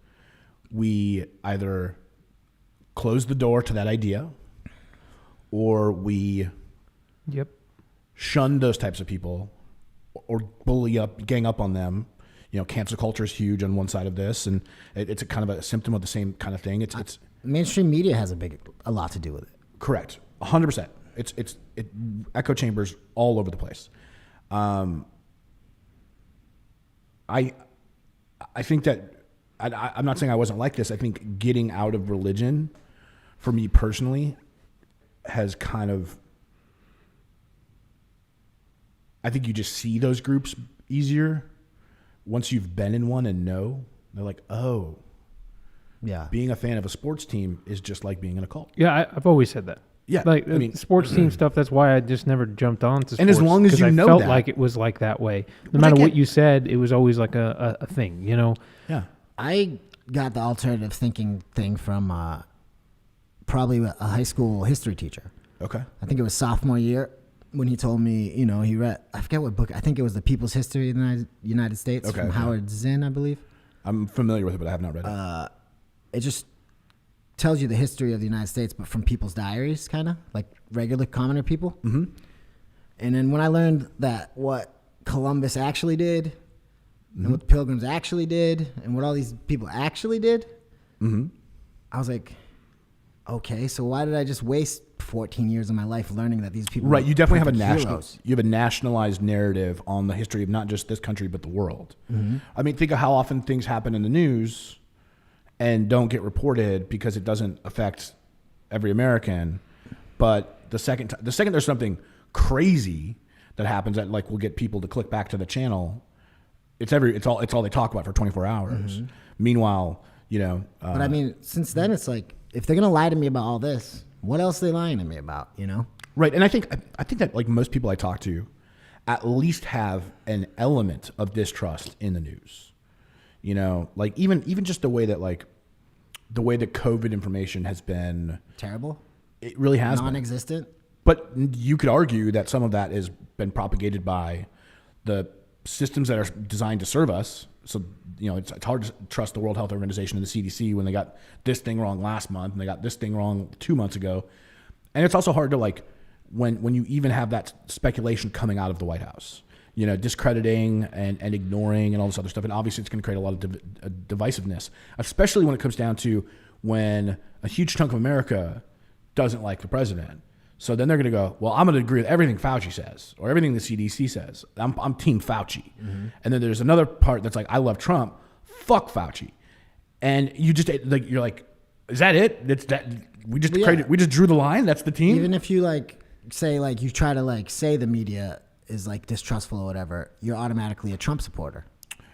we either close the door to that idea, or we shun those types of people, or gang up on them. Cancel culture is huge on one side of this, and it's a kind of a symptom of the same kind of thing. It's mainstream media has a lot to do with it. Correct, 100%. It's echo chambers all over the place. I think that I'm not saying I wasn't like this. I think getting out of religion, for me personally, has kind of, I think you just see those groups easier once you've been in one and know. They're like, oh, yeah, being a fan of a sports team is just like being in a cult. Yeah, I've always said that. Yeah, like I mean, sports team stuff. That's why I just never jumped on to sports. And as long as you know I felt that, like it was like that way. No matter what you said, it was always like a thing. Yeah. I got the alternative thinking thing from probably a high school history teacher. Okay. I think it was sophomore year when he told me, he read, I forget what book. I think it was The People's History of the United States from Howard Zinn, I believe. I'm familiar with it, but I have not read it. It just tells you the history of the United States, but from people's diaries, kind of like regular commoner people. Mm-hmm. And then when I learned that what Columbus actually did, and what the Pilgrims actually did, and what all these people actually did, I was like, okay, so why did I just waste 14 years of my life learning that these people? Right, you definitely have heroes? You have a nationalized narrative on the history of not just this country but the world. I mean, think of how often things happen in the news and don't get reported because it doesn't affect every American. But the second there's something crazy that happens that like will get people to click back to the channel, it's all they talk about for 24 hours. Meanwhile, but I mean, since then it's like, if they're gonna lie to me about all this, what else are they lying to me about? Right, and I think that like most people I talk to, at least have an element of distrust in the news. You know, like even just the way that COVID information has been Terrible. It really has been. Non-existent. But you could argue that some of that has been propagated by the systems that are designed to serve us. So, you know, it's hard to trust the World Health Organization and the CDC when they got this thing wrong last month and they got this thing wrong 2 months ago. And it's also hard to, like, when you even have that speculation coming out of the White House, you know, discrediting and ignoring and all this other stuff. And obviously it's going to create a lot of divisiveness, especially when it comes down to when a huge chunk of America doesn't like the president. So then they're going to go, well, I'm going to agree with everything Fauci says or everything the CDC says. I'm Team Fauci. Mm-hmm. And then there's another part that's like, I love Trump. Fuck Fauci. And you just like, you're like, is that it? It's that we just we just drew the line. That's the team. Even if you like say like you try to like say the media is like distrustful or whatever, you're automatically a Trump supporter.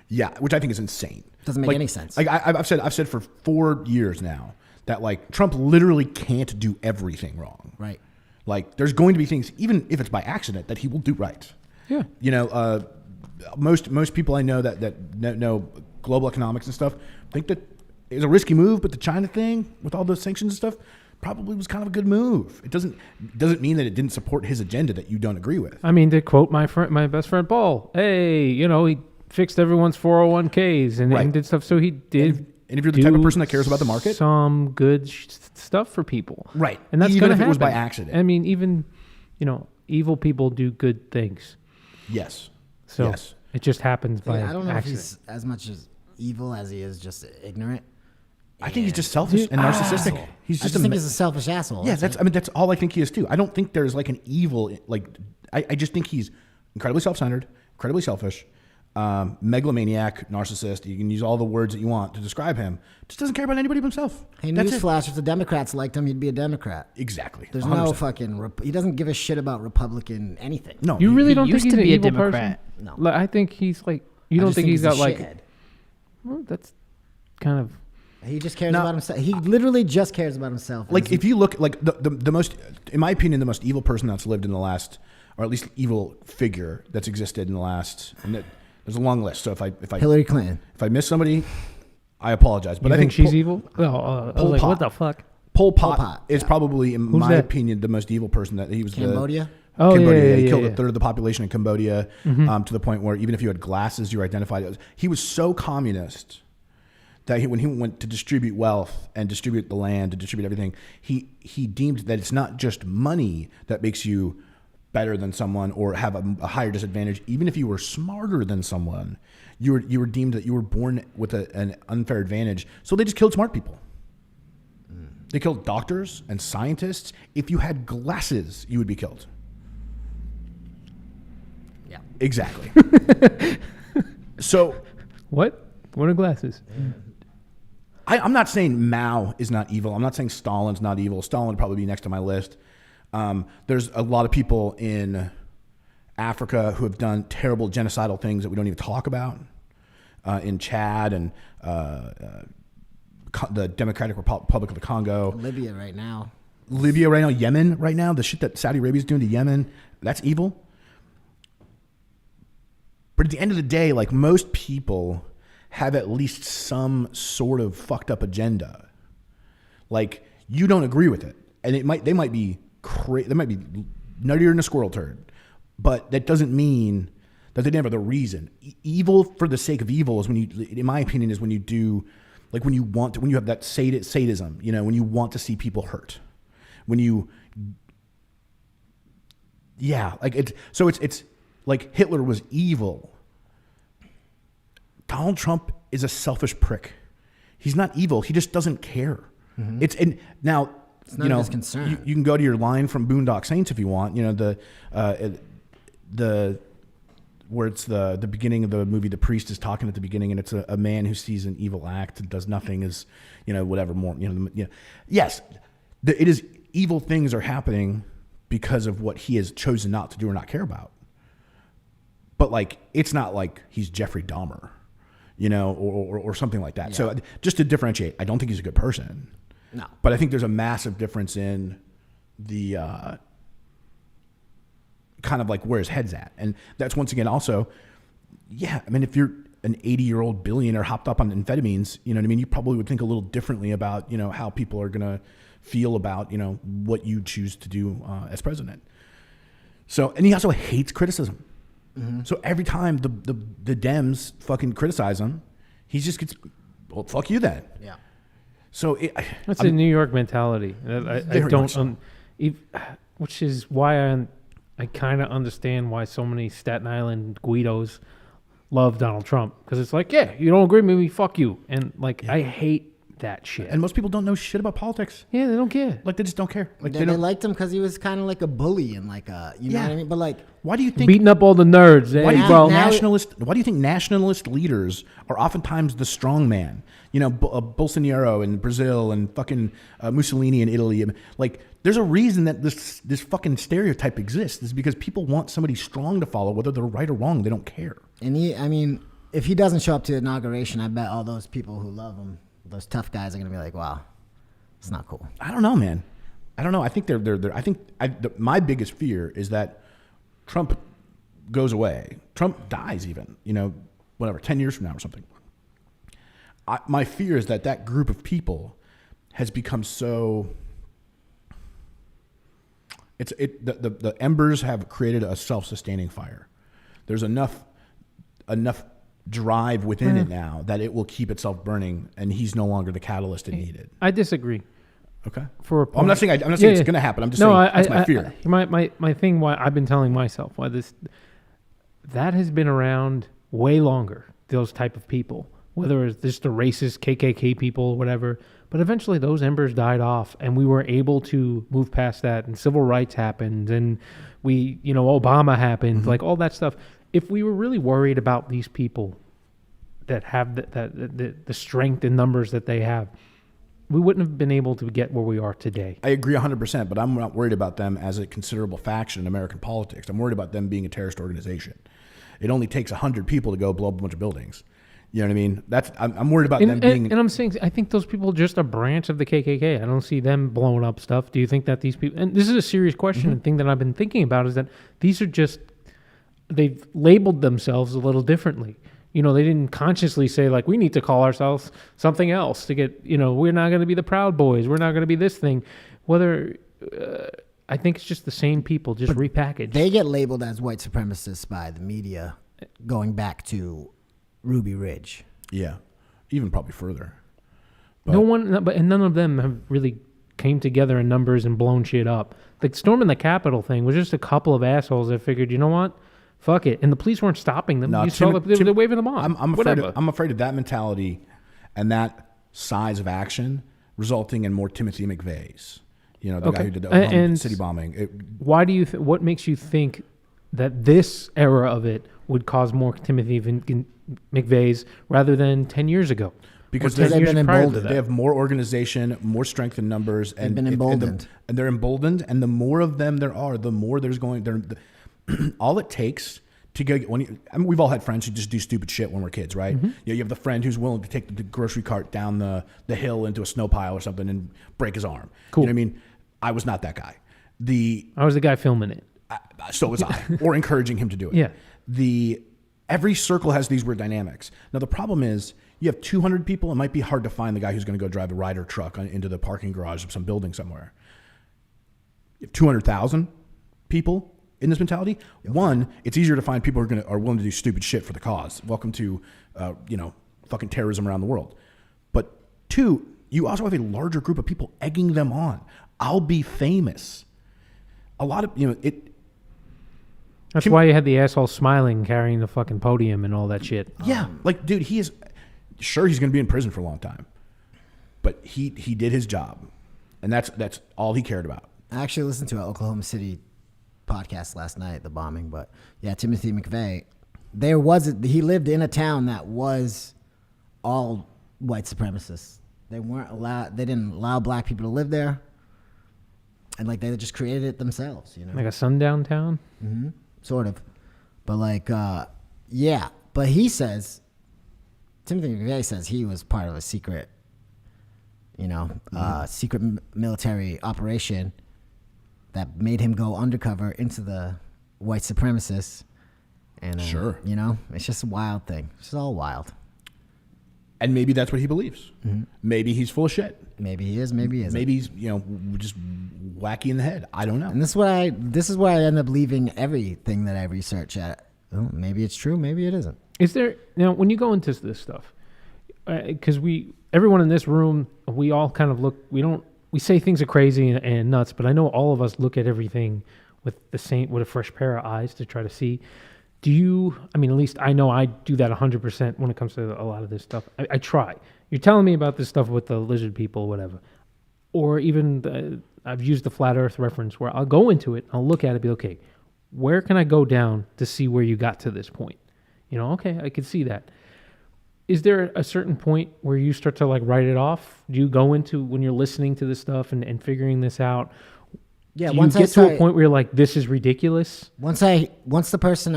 Yeah, which I think is insane. Doesn't make any sense. Like I've said for 4 years now that like Trump literally can't do everything wrong. Right. Like there's going to be things, even if it's by accident, that he will do right. Yeah. You know, most people I know that know global economics and stuff think that it was a risky move, but the China thing with all those sanctions and stuff probably was kind of a good move. It doesn't mean that it didn't support his agenda that you don't agree with. I mean, to quote my best friend Paul, hey, you know, he fixed everyone's 401ks and did stuff. So he did. And if you're the type of person that cares about the market, some good stuff for people, right? And that's even if happen. it was by accident. I mean, even evil people do good things. Yes. So yes. It just happens by accident. I don't know if he's as much as evil as he is just ignorant. I think he's just selfish and narcissistic. Asshole. He's just I think he's a selfish asshole. Yeah, that's all I think he is too. I don't think there's like an evil I just think he's incredibly self-centered, incredibly selfish, megalomaniac, narcissist. You can use all the words that you want to describe him. Just doesn't care about anybody but himself. Hey, newsflash: if the Democrats liked him, he'd be a Democrat. Exactly. There's 100%. no fucking. He doesn't give a shit about Republican anything. No, you really don't think used he's to an be a evil Democrat. person? No. Like, I think he's like. You don't think he's got like. shithead. Well, that's kind of. He just cares about himself. He literally just cares about himself. Like if you look like the most, in my opinion, the most evil person that's lived in the last, or at least evil figure that's existed in the last. And there's a long list. So if I Hillary Clinton. If I miss somebody, I apologize. But You I think she's evil. Oh, I was like, Pot. what the fuck? Pol Pot is yeah. probably, in my that? opinion, the most evil person. That he was Cambodia. Oh, Cambodia. yeah, He yeah, killed yeah. a third of the population in Cambodia, to the point where even if you had glasses, you were identified as. He was so communist that when he went to distribute wealth and distribute the land, to distribute everything, he deemed that it's not just money that makes you better than someone or have a higher disadvantage. Even if you were smarter than someone, you were deemed that you were born with an unfair advantage. So they just killed smart people. They killed doctors and scientists. If you had glasses, you would be killed. Yeah. Exactly. So What? What are glasses? I'm not saying Mao is not evil. I'm not saying Stalin's not evil. Stalin would probably be next to my list. There's a lot of people in Africa who have done terrible genocidal things that we don't even talk about. In Chad and the Democratic Republic of the Congo. Libya right now. Yemen right now. The shit that Saudi Arabia is doing to Yemen, that's evil. But at the end of the day, like most people have at least some sort of fucked up agenda. Like you don't agree with it, and they might be nuttier than a squirrel turd, but that doesn't mean that they never have the reason. Evil for the sake of evil is when you, in my opinion, is when you do, like when you have that sadism, you know, when you want to see people hurt, it's like Hitler was evil. Donald Trump is a selfish prick. He's not evil. He just doesn't care. Mm-hmm. It's not his concern. You can go to your line from Boondock Saints if you want. You know where it's the beginning of the movie. The priest is talking at the beginning, and it's a man who sees an evil act and does nothing. Is whatever more. Yes, it is evil things are happening because of what he has chosen not to do or not care about. But like, it's not like he's Jeffrey Dahmer, or something like that. Yeah. So just to differentiate, I don't think he's a good person. No. But I think there's a massive difference in the kind of like where his head's at. And that's once again also, yeah, I mean, if you're an 80-year-old billionaire hopped up on amphetamines, you know what I mean? You probably would think a little differently about, how people are going to feel about, what you choose to do as president. So, and he also hates criticism. Mm-hmm. So every time the Dems fucking criticize him, he just gets, well, fuck you then. Yeah. So that's a New York mentality. I don't, which is why I kind of understand why so many Staten Island Guidos love Donald Trump, because it's like, yeah, you don't agree with me, fuck you. And like, I hate that shit. And most people don't know shit about politics. Yeah, they don't care. Like, they just don't care. Like, they liked him because he was kind of like a bully and like a, you know what I mean? But like, why do you think beating up all the nerds? Why do you think nationalist leaders are oftentimes the strong man? Bolsonaro in Brazil and fucking Mussolini in Italy. Like, there's a reason that this fucking stereotype exists. It's because people want somebody strong to follow, whether they're right or wrong. They don't care. And if he doesn't show up to the inauguration, I bet all those people who love him, those tough guys, are gonna be like, "Wow, it's not cool." I don't know, man. I don't know. I think my biggest fear is that Trump goes away. Trump dies even, 10 years from now or something. My fear is that group of people has become so. The embers have created a self-sustaining fire. There's enough drive within it now that it will keep itself burning, and he's no longer the catalyst it needed. I disagree. Okay. I'm not saying it's going to happen. I'm just saying that's my fear. My thing, why I've been telling myself why that has been around way longer. Those type of people, whether it's just the racist KKK people or whatever, but eventually those embers died off, and we were able to move past that, and civil rights happened, and Obama happened, like all that stuff. If we were really worried about these people that have the strength in numbers that they have, we wouldn't have been able to get where we are today. I agree 100%, but I'm not worried about them as a considerable faction in American politics. I'm worried about them being a terrorist organization. It only takes 100 people to go blow up a bunch of buildings. You know what I mean? I'm worried about them being... And I'm saying, I think those people are just a branch of the KKK. I don't see them blowing up stuff. Do you think that these people... And this is a serious question. The thing that I've been thinking about is that these are just... They've labeled themselves a little differently. They didn't consciously say, like, we need to call ourselves something else to get... we're not going to be the Proud Boys. We're not going to be this thing. Whether... I think it's just the same people, just repackaged. They get labeled as white supremacists by the media going back to Ruby Ridge. Yeah, even probably further. But none of them have really came together in numbers and blown shit up. The storming the Capitol thing was just a couple of assholes that figured, you know what, fuck it, and the police weren't stopping them. They're waving them on. I'm afraid of that mentality and that size of action resulting in more Timothy McVeigh's. The guy who did the city bombing. Why do you? What makes you think that this era of it would cause more Timothy McVeigh's rather than 10 years ago? Because they've been emboldened. They have more organization, more strength in numbers, and they've been emboldened. And they're emboldened. And the more of them there are, the more there's going. All it takes to go. We've all had friends who just do stupid shit when we're kids, right? Mm-hmm. You have the friend who's willing to take the grocery cart down the hill into a snow pile or something and break his arm. Cool. You know what I mean? I was not that guy. I was the guy filming it. So was I, or encouraging him to do it. Yeah. Every circle has these weird dynamics. Now the problem is you have 200 people. It might be hard to find the guy who's going to go drive a Ryder truck into the parking garage of some building somewhere. You have 200,000 people in this mentality. One, it's easier to find people who are willing to do stupid shit for the cause. Welcome to fucking terrorism around the world. But two, you also have a larger group of people egging them on. I'll be famous. A lot of it. That's why you had the asshole smiling, carrying the fucking podium and all that shit. Yeah, dude, he's going to be in prison for a long time, but he did his job, and that's all he cared about. I actually listened to an Oklahoma City podcast last night, the bombing, but yeah, Timothy McVeigh. He lived in a town that was all white supremacists. They didn't allow black people to live there. And they just created it themselves, Like a sundown town? Mm-hmm. Sort of. But yeah. But he says, Timothy McVeigh says he was part of a secret, secret military operation that made him go undercover into the white supremacists And Sure. you know, it's just a wild thing. It's just all wild. And maybe that's what he believes. Maybe he's full of shit. Maybe he is. Maybe he isn't. Maybe he's just wacky in the head. I don't know. And this is where I end up leaving everything that I research at. Oh, maybe it's true. Maybe it isn't. Is there now when you go into this stuff? Because everyone in this room, we all kind of look. We say things are crazy and nuts, but I know all of us look at everything with a fresh pair of eyes to try to see. Do you? I mean, at least I know I do that 100% when it comes to a lot of this stuff. I try. You're telling me about this stuff with the lizard people, whatever, or even I've used the flat Earth reference where I'll go into it, I'll look at it, and be okay. Where can I go down to see where you got to this point? Okay, I could see that. Is there a certain point where you start to like write it off? Do you go into when you're listening to this stuff and figuring this out? Yeah, do you get to a point where you're like, this is ridiculous? Once the person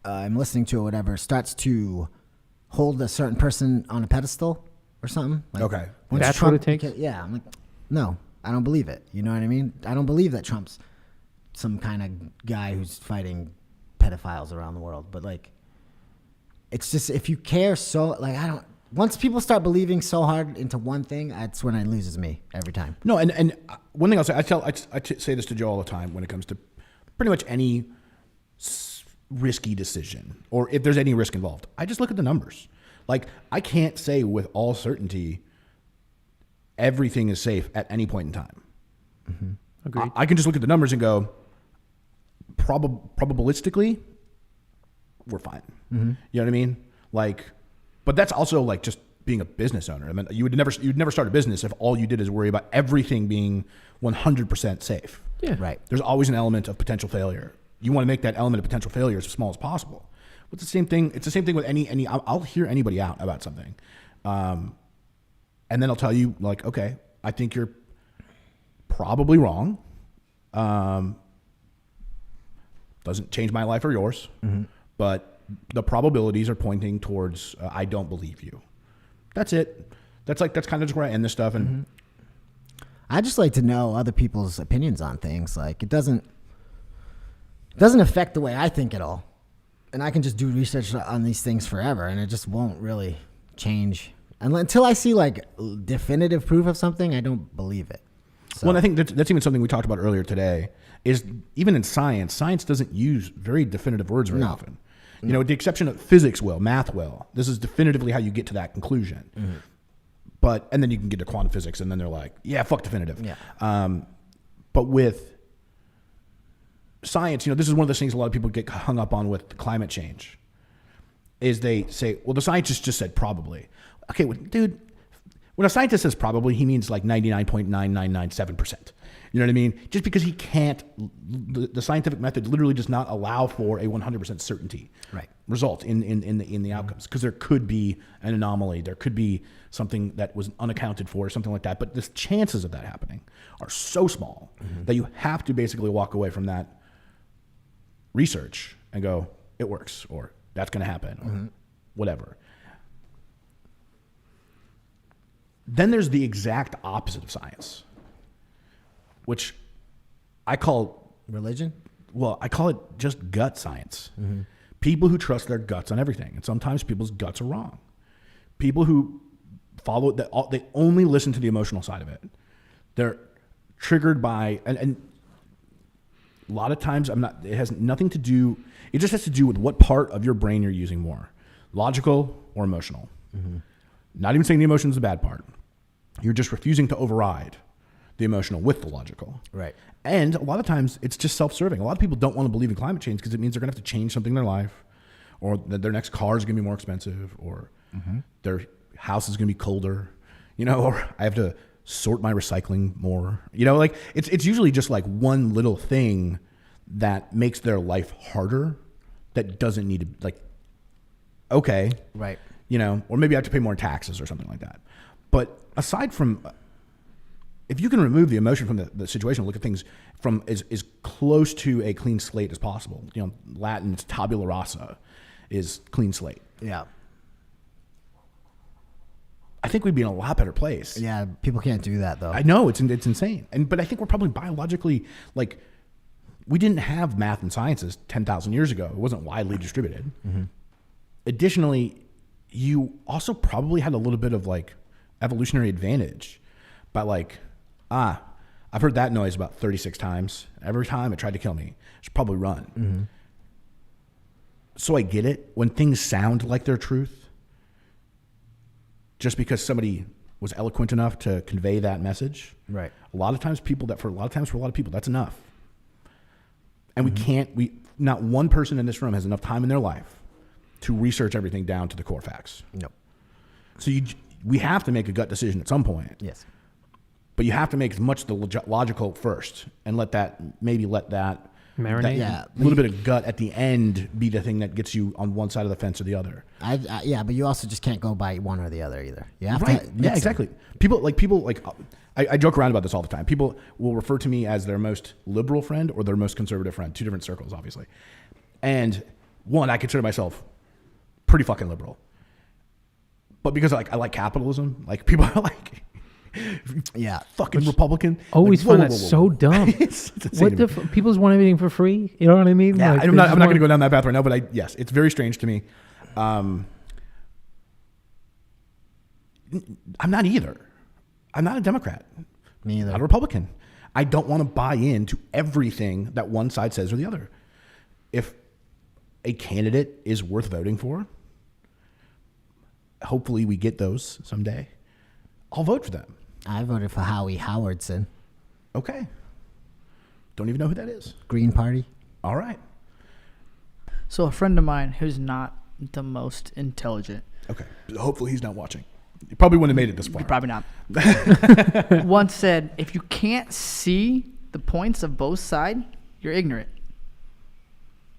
I'm listening to or whatever starts to hold a certain person on a pedestal or something. Like, Okay. That's what it takes? Yeah, I'm like, no, I don't believe it. You know what I mean? I don't believe that Trump's some kind of guy who's fighting pedophiles around the world. But like, it's just, if you care so, like, once people start believing so hard into one thing, that's when it loses me every time. No, and one thing I'll say, I say this to Joe all the time when it comes to pretty much any risky decision, or if there's any risk involved. I just look at the numbers. Like, I can't say with all certainty everything is safe at any point in time. Mm-hmm. Agreed. I can just look at the numbers and go, probabilistically, we're fine. Mm-hmm. You know what I mean? Like, but that's also like just being a business owner. I mean, you'd never start a business if all you did is worry about everything being 100% safe. Yeah. Right. There's always an element of potential failure. You want to make that element of potential failure as small as possible. But it's the same thing. It's the same thing with any. I'll hear anybody out about something, and then I'll tell you like, okay, I think you're probably wrong. Doesn't change my life or yours, but the probabilities are pointing towards I don't believe you. That's it. That's kind of just where I end this stuff. And I just like to know other people's opinions on things. Like, it doesn't affect the way I think at all. And I can just do research on these things forever, and it just won't really change. Until I see like definitive proof of something, I don't believe it. So. Well, I think that's even something we talked about earlier today, is even in science doesn't use very definitive words very often. You know, with the exception of physics math will. This is definitively how you get to that conclusion. But, and then you can get to quantum physics, and then they're like, yeah, fuck definitive. Yeah. But with science, this is one of those things a lot of people get hung up on with climate change, is they say, well, the scientist just said probably. Okay, well, dude, when a scientist says probably, he means like 99.9997%. You know what I mean? Just because he can't, the scientific method literally does not allow for a 100% certainty result in the outcomes, because there could be an anomaly, there could be something that was unaccounted for, or something like that. But the chances of that happening are so small that you have to basically walk away from that research and go, it works, or that's going to happen, or whatever. Then there's the exact opposite of science, which I call religion. Well, I call it just gut science. People who trust their guts on everything, and sometimes people's guts are wrong. People who follow that, they only listen to the emotional side of it. They're triggered by, and a lot of times it has nothing to do. It just has to do with what part of your brain you're using more, logical or emotional. Not even saying the emotion is the bad part. You're just refusing to override the emotional with the logical. Right. And a lot of times it's just self-serving. A lot of people don't want to believe in climate change because it means they're going to have to change something in their life, or that their next car is going to be more expensive, or their house is going to be colder, or I have to sort my recycling more. Like it's usually just like one little thing that makes their life harder that doesn't need to, like, okay. Right. Or maybe I have to pay more taxes or something like that. But aside from, if you can remove the emotion from the situation, look at things from as close to a clean slate as possible. Latin, it's tabula rasa, is clean slate. Yeah. I think we'd be in a lot better place. Yeah, people can't do that though. I know, it's insane. But I think we're probably biologically, like, we didn't have math and sciences 10,000 years ago. It wasn't widely distributed. Additionally, you also probably had a little bit of like evolutionary advantage by like, I've heard that noise about 36 times. Every time it tried to kill me, I should probably run. So I get it when things sound like they're truth, just because somebody was eloquent enough to convey that message. Right. A lot of times for a lot of people, that's enough. And not one person in this room has enough time in their life to research everything down to the core facts. Nope. So we have to make a gut decision at some point. Yes. But you have to make as much the logical first and let that Marinate. a little bit of gut at the end be the thing that gets you on one side of the fence or the other. Yeah, but you also just can't go by one or the other either. You have Right. to Yeah, exactly. I joke around about this all the time. People will refer to me as their most liberal friend or their most conservative friend. Two different circles, obviously. And one, I consider myself pretty fucking liberal. But because I like capitalism, like people are like, Yeah. fucking Republican. Always like, find that so dumb. It's insane What to me. people just want everything for free? You know what I mean? Yeah, Like, I'm they not just going to want- go down that path right now, but yes, it's very strange to me. I'm not either. I'm not a Democrat. Me either. Not a Republican. I don't want to buy into everything that one side says or the other. If a candidate is worth voting for, hopefully we get those someday, I'll vote for them. I voted for Howie Howardson, Okay. Don't even know who that is. Green Party. All right. So a friend of mine who's not the most intelligent, Okay. Hopefully he's not watching. You probably wouldn't have made it this far. probably not, once said, if you can't see the points of both sides, you're ignorant.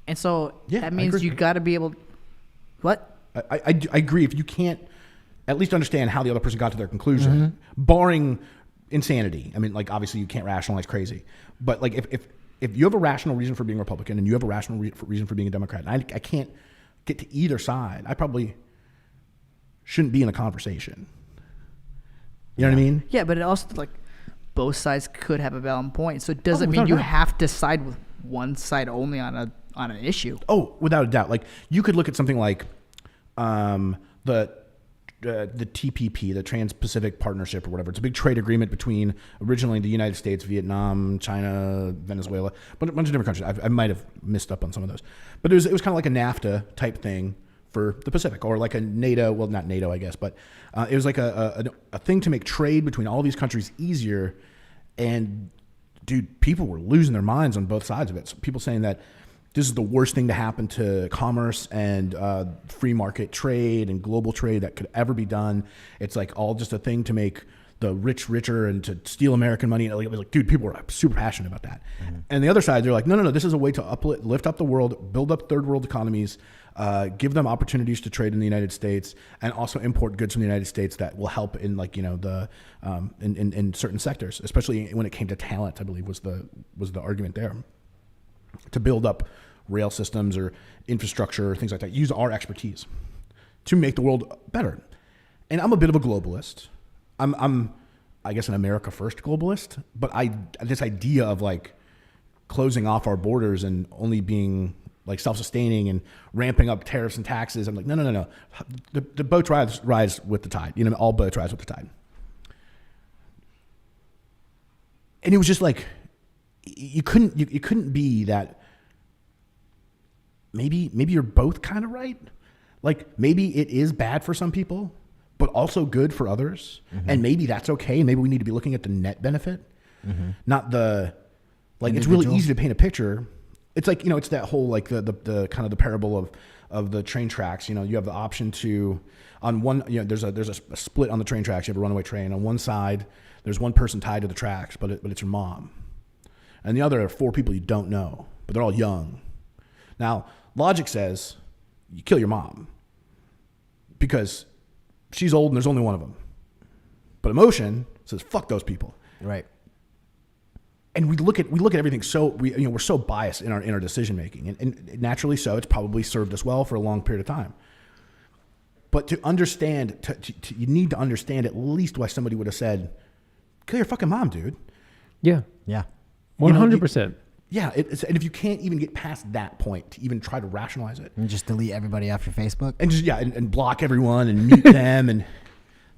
And so Yeah, I that means agree. you got to be able. What? I agree. If you can't at least understand how the other person got to their conclusion, barring insanity. I mean, like, obviously you can't rationalize crazy. But like if you have a rational reason for being Republican and you have a rational reason for being a Democrat, and I can't get to either side, I probably shouldn't be in a conversation. You know what I mean? Yeah, but it also, like, both sides could have a valid point. So it doesn't without mean you a doubt. have to side with one side only on an issue. Oh, without a doubt. Like, you could look at something like the TPP, the Trans-Pacific Partnership or whatever. It's a big trade agreement between originally the United States, Vietnam, China, Venezuela, but a bunch of different countries. I might have missed up on some of those. But it was kind of like a NAFTA type thing for the Pacific, or like a NATO, well, not NATO, I guess, but it was like a thing to make trade between all these countries easier. And dude, people were losing their minds on both sides of it. So people saying that this is the worst thing to happen to commerce and free market trade and global trade that could ever be done. It's like all just a thing to make the rich richer and to steal American money. And it was like, dude, people were super passionate about that. And the other side, they're like, no, this is a way to lift up the world, build up third world economies, give them opportunities to trade in the United States, and also import goods from the United States that will help in, like, you know, the in certain sectors, especially when it came to talent. I believe was the argument there, to build up rail systems or infrastructure or things like that. Use our expertise to make the world better. And I'm a bit of a globalist. I'm I guess an America first globalist, but this idea of like closing off our borders and only being like self-sustaining and ramping up tariffs and taxes, I'm like, no. The boats rise with the tide. You know, all boats rise with the tide. And it was just like, you couldn't be that. Maybe you're both kind of right. Like, maybe it is bad for some people, but also good for others. And maybe that's okay. Maybe we need to be looking at the net benefit, not the, like, it's really easy to paint a picture. It's like, you know, it's that whole, like, the kind of the parable of the train tracks. You know, you have the option to, on one, you know, there's a split on the train tracks. You have a runaway train. On one side, there's one person tied to the tracks, but it's your mom. And the other are 4 people you don't know, but they're all young. Now, logic says you kill your mom because she's old and there's only one of them. But emotion says fuck those people. Right. And we look at everything so we're so biased in our decision making, and naturally so. It's probably served us well for a long period of time. But to understand, you need to understand at least why somebody would have said, "Kill your fucking mom, dude." Yeah. Yeah. 100%. Yeah, and if you can't even get past that point to even try to rationalize it, And just delete everybody off your Facebook. and just and block everyone and mute them, and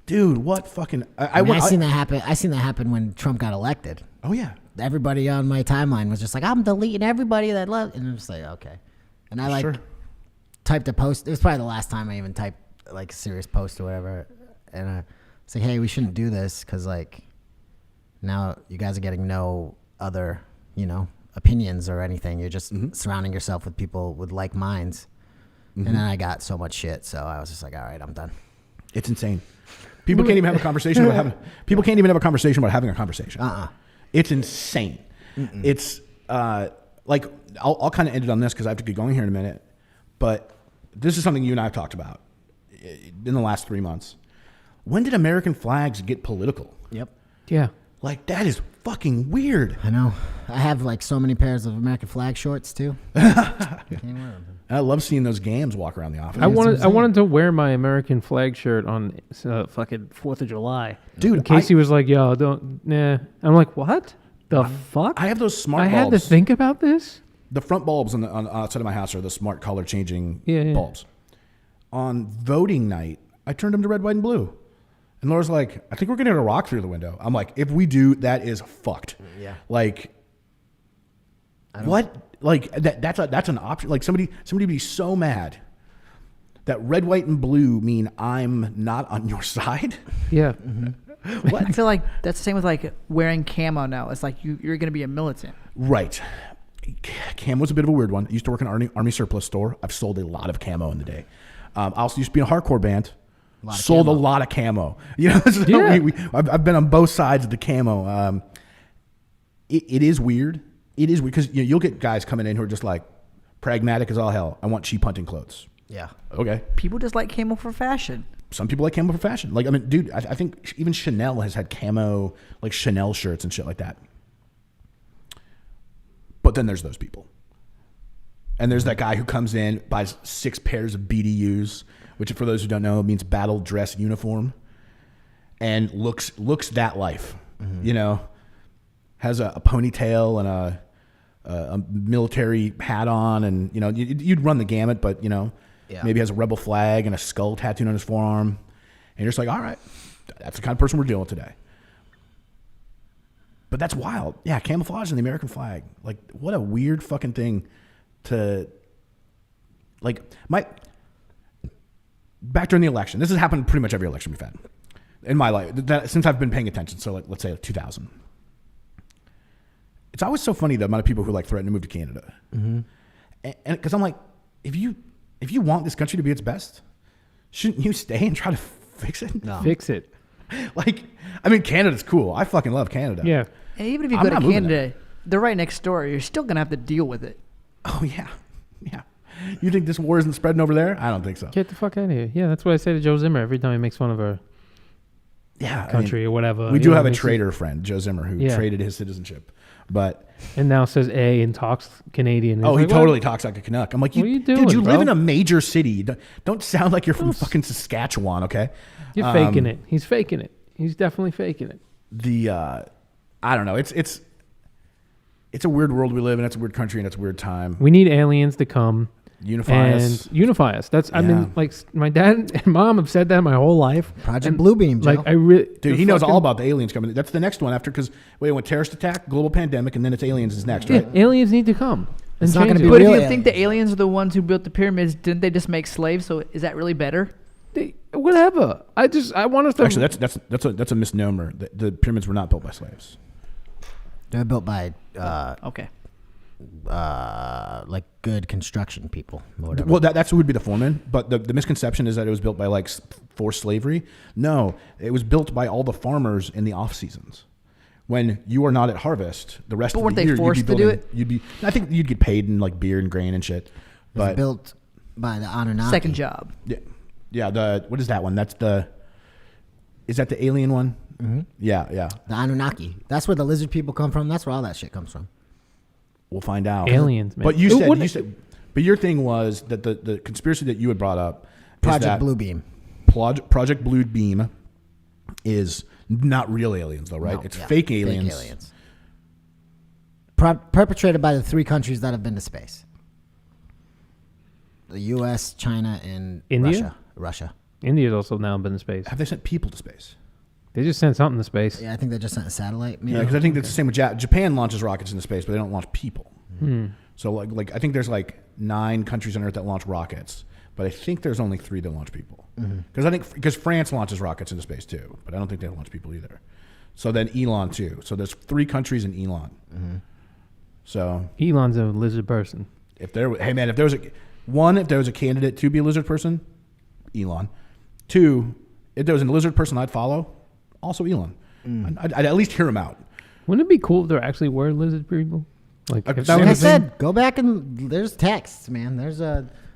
dude, what fucking? I seen that happen. I seen that happen when Trump got elected. Oh yeah, Everybody on my timeline was just like, I'm deleting everybody that loved, and I'm just like, okay. And I Sure. typed a post. It was probably the last time I even typed like a serious post or whatever. And I was like, hey, we shouldn't do this because like now you guys are getting no other, opinions or anything. You're just surrounding yourself with people with like minds. And then I got so much shit, so I was just like, all right, I'm done. it's insane. People can't even have a conversation about having. People can't even have a conversation about having a conversation. It's insane. It's like I'll kind of end it on this because I have to get going here in a minute. But this is something you and I have talked about in the last 3 months. When did American flags get political? Yep. Yeah. Like, that is fucking weird. I know. I have like so many pairs of American flag shorts too. Can't wear them. I love seeing those gams walk around the office. I wanted to wear my American flag shirt on fucking 4th of July. Dude, and Casey was like, yo, don't, nah. I'm like, what? The fuck? I have those smart I bulbs. had to think about this? The front bulbs on the outside of my house are the smart color changing Yeah. bulbs. On voting night, I turned them to red, white, and blue. And Laura's like, I think we're going to hit a rock through the window. I'm like, if we do, that is fucked. Yeah. Like, what? Like, that's an option. Like, somebody be so mad that red, white, and blue mean I'm not on your side. Yeah. What? I feel like that's the same with like wearing camo now. It's like you're going to be a militant. Right. Cam was a bit of a weird one. I used to work in an army surplus store. I've sold a lot of camo in the day. I also used to be in a hardcore band. Sold a lot of camo. So Yeah. I've been on both sides of the camo. It is weird. It is weird because you'll get guys coming in who are just like pragmatic as all hell. I want cheap hunting clothes. Yeah. Okay. People just like camo for fashion. Some people like camo for fashion. Like, I mean, dude, I think even Chanel has had camo, like Chanel shirts and shit like that. But then there's those people. And there's that guy who comes in, buys 6 pairs of BDUs, which for those who don't know means battle dress uniform, and looks that life. Has a ponytail and a military hat on, and you'd run the gamut, but maybe has a rebel flag and a skull tattooed on his forearm, and you're just like, all right, that's the kind of person we're dealing with today. But that's wild. Yeah, camouflage and the American flag. Like, what a weird fucking thing to, like, back during the election. This has happened pretty much every election we've had in my life since I've been paying attention. So, like, let's say 2000. It's always so funny the amount of people who like threaten to move to Canada. And because I'm like, if you want this country to be its best, shouldn't you stay and try to fix it? No. Fix it. Like, I mean, Canada's cool. I fucking love Canada. Yeah. And even if you I'm go not to moving Canada, they're right next door. You're still going to have to deal with it. Oh yeah. Yeah. You think this war isn't spreading over there? I don't think so. Get the fuck out of here. Yeah, that's what I say to Joe Zimmer every time he makes fun of our country or whatever. We do have a traitor friend, Joe Zimmer, who traded his citizenship. But and now says A and talks Canadian. He totally talks like a Canuck. I'm like, what are you doing, dude, you bro? live in a major city. Don't sound like you're from fucking Saskatchewan, okay? You're faking it. He's faking it. He's definitely faking it. I don't know. It's a weird world we live in. It's a weird country and it's a weird time. We need aliens to come Unify us. Unify us. That's I mean, like my dad and mom have said that my whole life. Project Bluebeam, Joe. Like I really, dude, he knows all about the aliens coming. That's the next one after because when terrorist attack, global pandemic, and then it's aliens is next, right? Aliens need to come. It's not gonna be But if real you think aliens. the aliens are the ones who built the pyramids, didn't they just make slaves? So is that really better? Whatever. I want us to. Actually, that's a misnomer. The pyramids were not built by slaves. They're built by Okay. like good construction people. Or whatever. Well, that's who would be the foreman. But the misconception is that it was built by like forced slavery. No, it was built by all the farmers in the off seasons. When you are not at harvest, the rest But of weren't the they year, forced to do it? I think you'd get paid in like beer and grain and shit. It But was built by the Anunnaki. Second job. yeah. What is that one? Is that the alien one? Mm-hmm. Yeah. The Anunnaki. That's where the lizard people come from. That's where all that shit comes from. We'll find out. Aliens, man. But you said, but your thing was that the conspiracy that you had brought up, Project Bluebeam. Project Bluebeam is not real aliens though, right? No, it's yeah, fake aliens. Fake aliens. perpetrated by the 3 countries that have been to space: the U.S., China, and India? Russia. India's also now been to space. Have they sent people to space? They just sent something to space. Yeah, I think they just sent a satellite. Maybe. Yeah, because I think that's the same with Japan launches rockets into space, but they don't launch people. So like I think there's like 9 countries on Earth that launch rockets, but I think there's only 3 that launch people. Because France launches rockets into space too, but I don't think they launch people either. So then Elon too. So there's 3 countries in Elon. So Elon's a lizard person. if there was a candidate to be a lizard person, Elon. 2, if there was a lizard person I'd follow, also Elon. I'd at least hear him out. Wouldn't it be cool if there actually were lizard people? Like, if that Like was I a thing? said, go back and there's texts, man. There's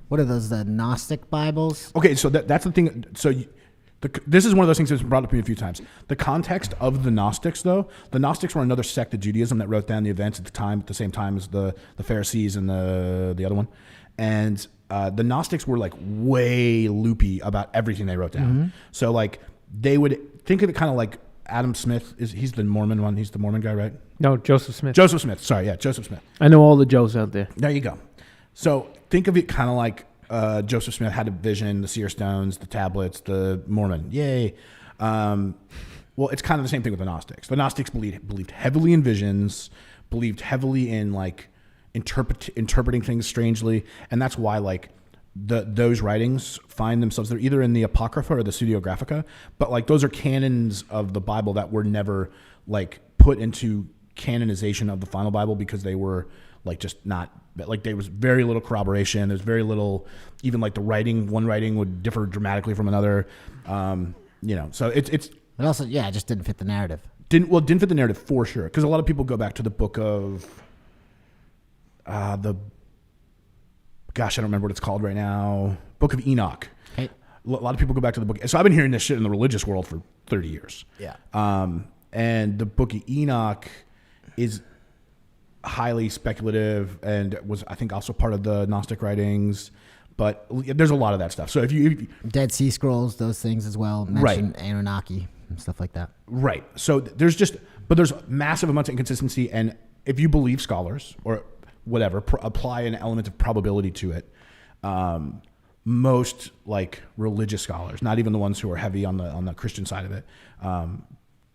what are those? The Gnostic Bibles. Okay, so that's the thing. So this is one of those things that's been brought up to me a few times. The context of the Gnostics, though, the Gnostics were another sect of Judaism that wrote down the events at the same time as the Pharisees and the other one. And the Gnostics were like way loopy about everything they wrote down. So like they would think of it kind of like Adam Smith. He's the Mormon one. He's the Mormon guy, right? No, Joseph Smith. Joseph Smith. Sorry, yeah, Joseph Smith. I know all the Joes out there. There you go. So think of it kind of like Joseph Smith had a vision, the seer stones, the tablets, the Mormon. Yay. Well, it's kind of the same thing with the Gnostics. The Gnostics believed heavily in visions, believed heavily in like interpreting things strangely, and that's why like those writings find themselves, they're either in the Apocrypha or the Pseudeographica, but like those are canons of the Bible that were never like put into canonization of the final Bible because they were like just not, like there was very little corroboration. There's very little, even like the writing, one writing would differ dramatically from another. So it's But also, yeah, it just didn't fit the narrative. didn't fit the narrative for sure. Because a lot of people go back to the book of I don't remember what it's called right now. Book of Enoch. Hey. A lot of people go back to the book. So I've been hearing this shit in the religious world for 30 years. Yeah. And the book of Enoch is highly speculative and was, I think, also part of the Gnostic writings. But there's a lot of that stuff. So if you Dead Sea Scrolls, those things as well. Mention Anunnaki and stuff like that. right. So there's massive amounts of inconsistency. And if you believe scholars or whatever, apply an element of probability to it, most like religious scholars, not even the ones who are heavy on the Christian side of it,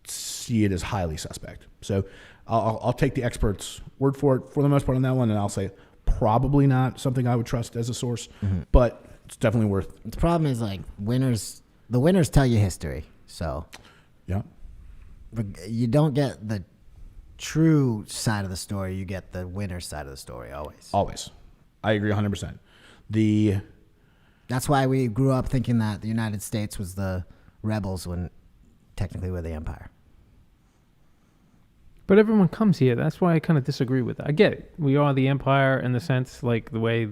see it as highly suspect. So I'll take the experts' word for it for the most part on that one, and I'll say probably not something I would trust as a source, but it's definitely worth. The problem is like the winners tell you history, so Yeah. you don't get the true side of the story. You get the winner's side of the story always. Always. I agree 100%. That's why we grew up thinking that the United States was the rebels when technically we're the empire. But everyone comes here. That's why I kind of disagree with that. I get it. We are the empire in the sense, like the way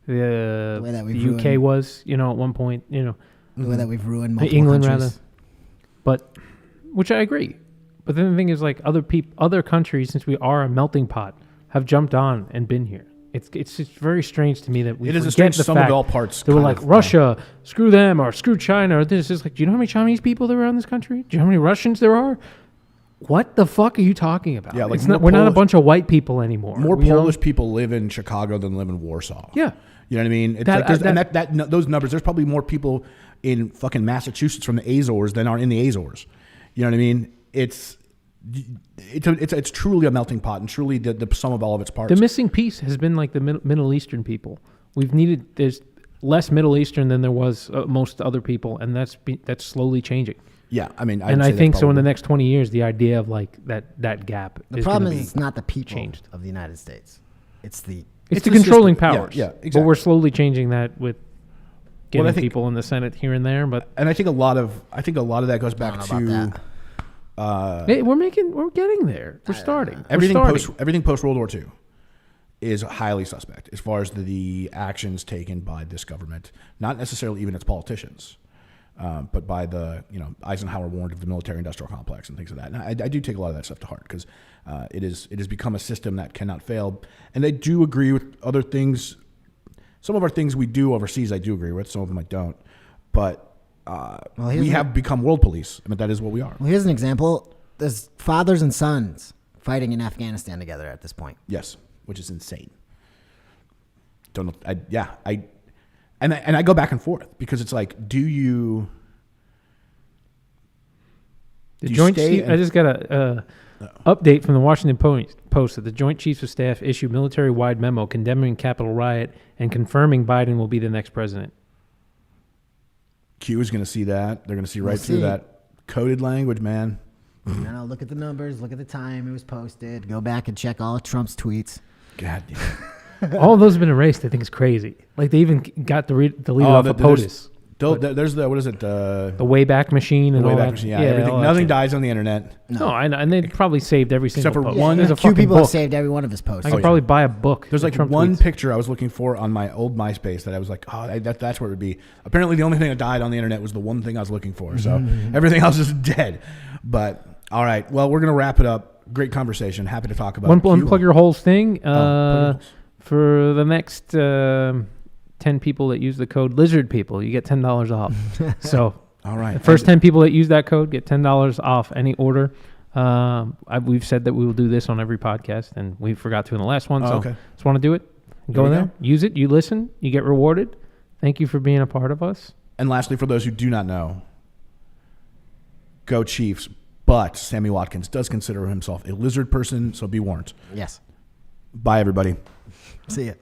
the way that we've the UK ruined- was, at one point, The way that we've ruined multiple England countries. rather. But, which I agree. But then the thing is, like other countries, since we are a melting pot, have jumped on and been here. It's just very strange to me that we It is a forget strange the sum fact of all parts. they were kind like of, Russia, screw them, or screw China, or this. It's like, do you know how many Chinese people there are in this country? Do you know how many Russians there are? What the fuck are you talking about? Yeah, like It's more we're not a Polish- bunch of white people anymore. More You know? Polish people live in Chicago than live in Warsaw. Yeah. You know what I mean? It's That- those numbers, there's probably more people in fucking Massachusetts from the Azores than are in the Azores. You know what I mean? It's truly a melting pot and truly the sum of all of its parts. The missing piece has been like the Middle Eastern people. There's less Middle Eastern than there was most other people, and that's slowly changing. Yeah, I mean, I think so. In the next 20 years, the idea of like that gap. The is problem gonna is be it's not the people changed. of the United States. It's the It's the the controlling system. Yeah, powers. yeah, But exactly. we're slowly changing that with getting I think- people in the Senate here and there. But and I think a lot of that goes back I don't know about to that. hey, we're getting there. We're starting. everything We're starting. everything post World War II is highly suspect as far as the actions taken by this government, not necessarily even its politicians. But by the Eisenhower warned of the military-industrial complex and things like that. And I do take a lot of that stuff to heart because it has become a system that cannot fail. And I do agree with other things. Some of our things we do overseas, I do agree with. Some of them I don't. But we have become world police. I mean, that is what we are. Well, here's an example. There's fathers and sons fighting in Afghanistan together at this point. Yes, which is insane. Don't know. I go back and forth because it's like, do you? The do you Joint stay Chief, I just got a update from the Washington Post that the Joint Chiefs of Staff issued military-wide memo condemning Capitol riot and confirming Biden will be the next president. Q is going to see that. They're going to see right through that coded language, man. No, look at the numbers. Look at the time it was posted. Go back and check all of Trump's tweets. God damn. All of those have been erased. I think it's crazy. Like they even got deleted off of POTUS. There's the, what is it? The Wayback Machine and all Wayback that. Machine. Yeah, everything. Nothing dies on the internet. No, I know. And they probably saved every single Except for post. one- There's a Few fucking people book. have saved every one of his posts. I could probably buy a book. There's of like Trump one tweets. picture I was looking for on my old MySpace that I was like, oh, that's where it would be. Apparently, the only thing that died on the internet was the one thing I was looking for. So everything else is dead. But all right, well, we're gonna wrap it up. Great conversation. Happy to talk about Unplug your holes thing. Plug your holes. For the next 10 people that use the code Lizard People, you get $10 off. So All right. the first 10 people that use that code get $10 off any order. We've said that we will do this on every podcast, and we forgot to in the last one. So okay. just want to do it. Go we in there, go. use it. You listen, you get rewarded. Thank you for being a part of us. And lastly, for those who do not know, go Chiefs. But Sammy Watkins does consider himself a lizard person, so be warned. Yes. Bye, everybody. See ya.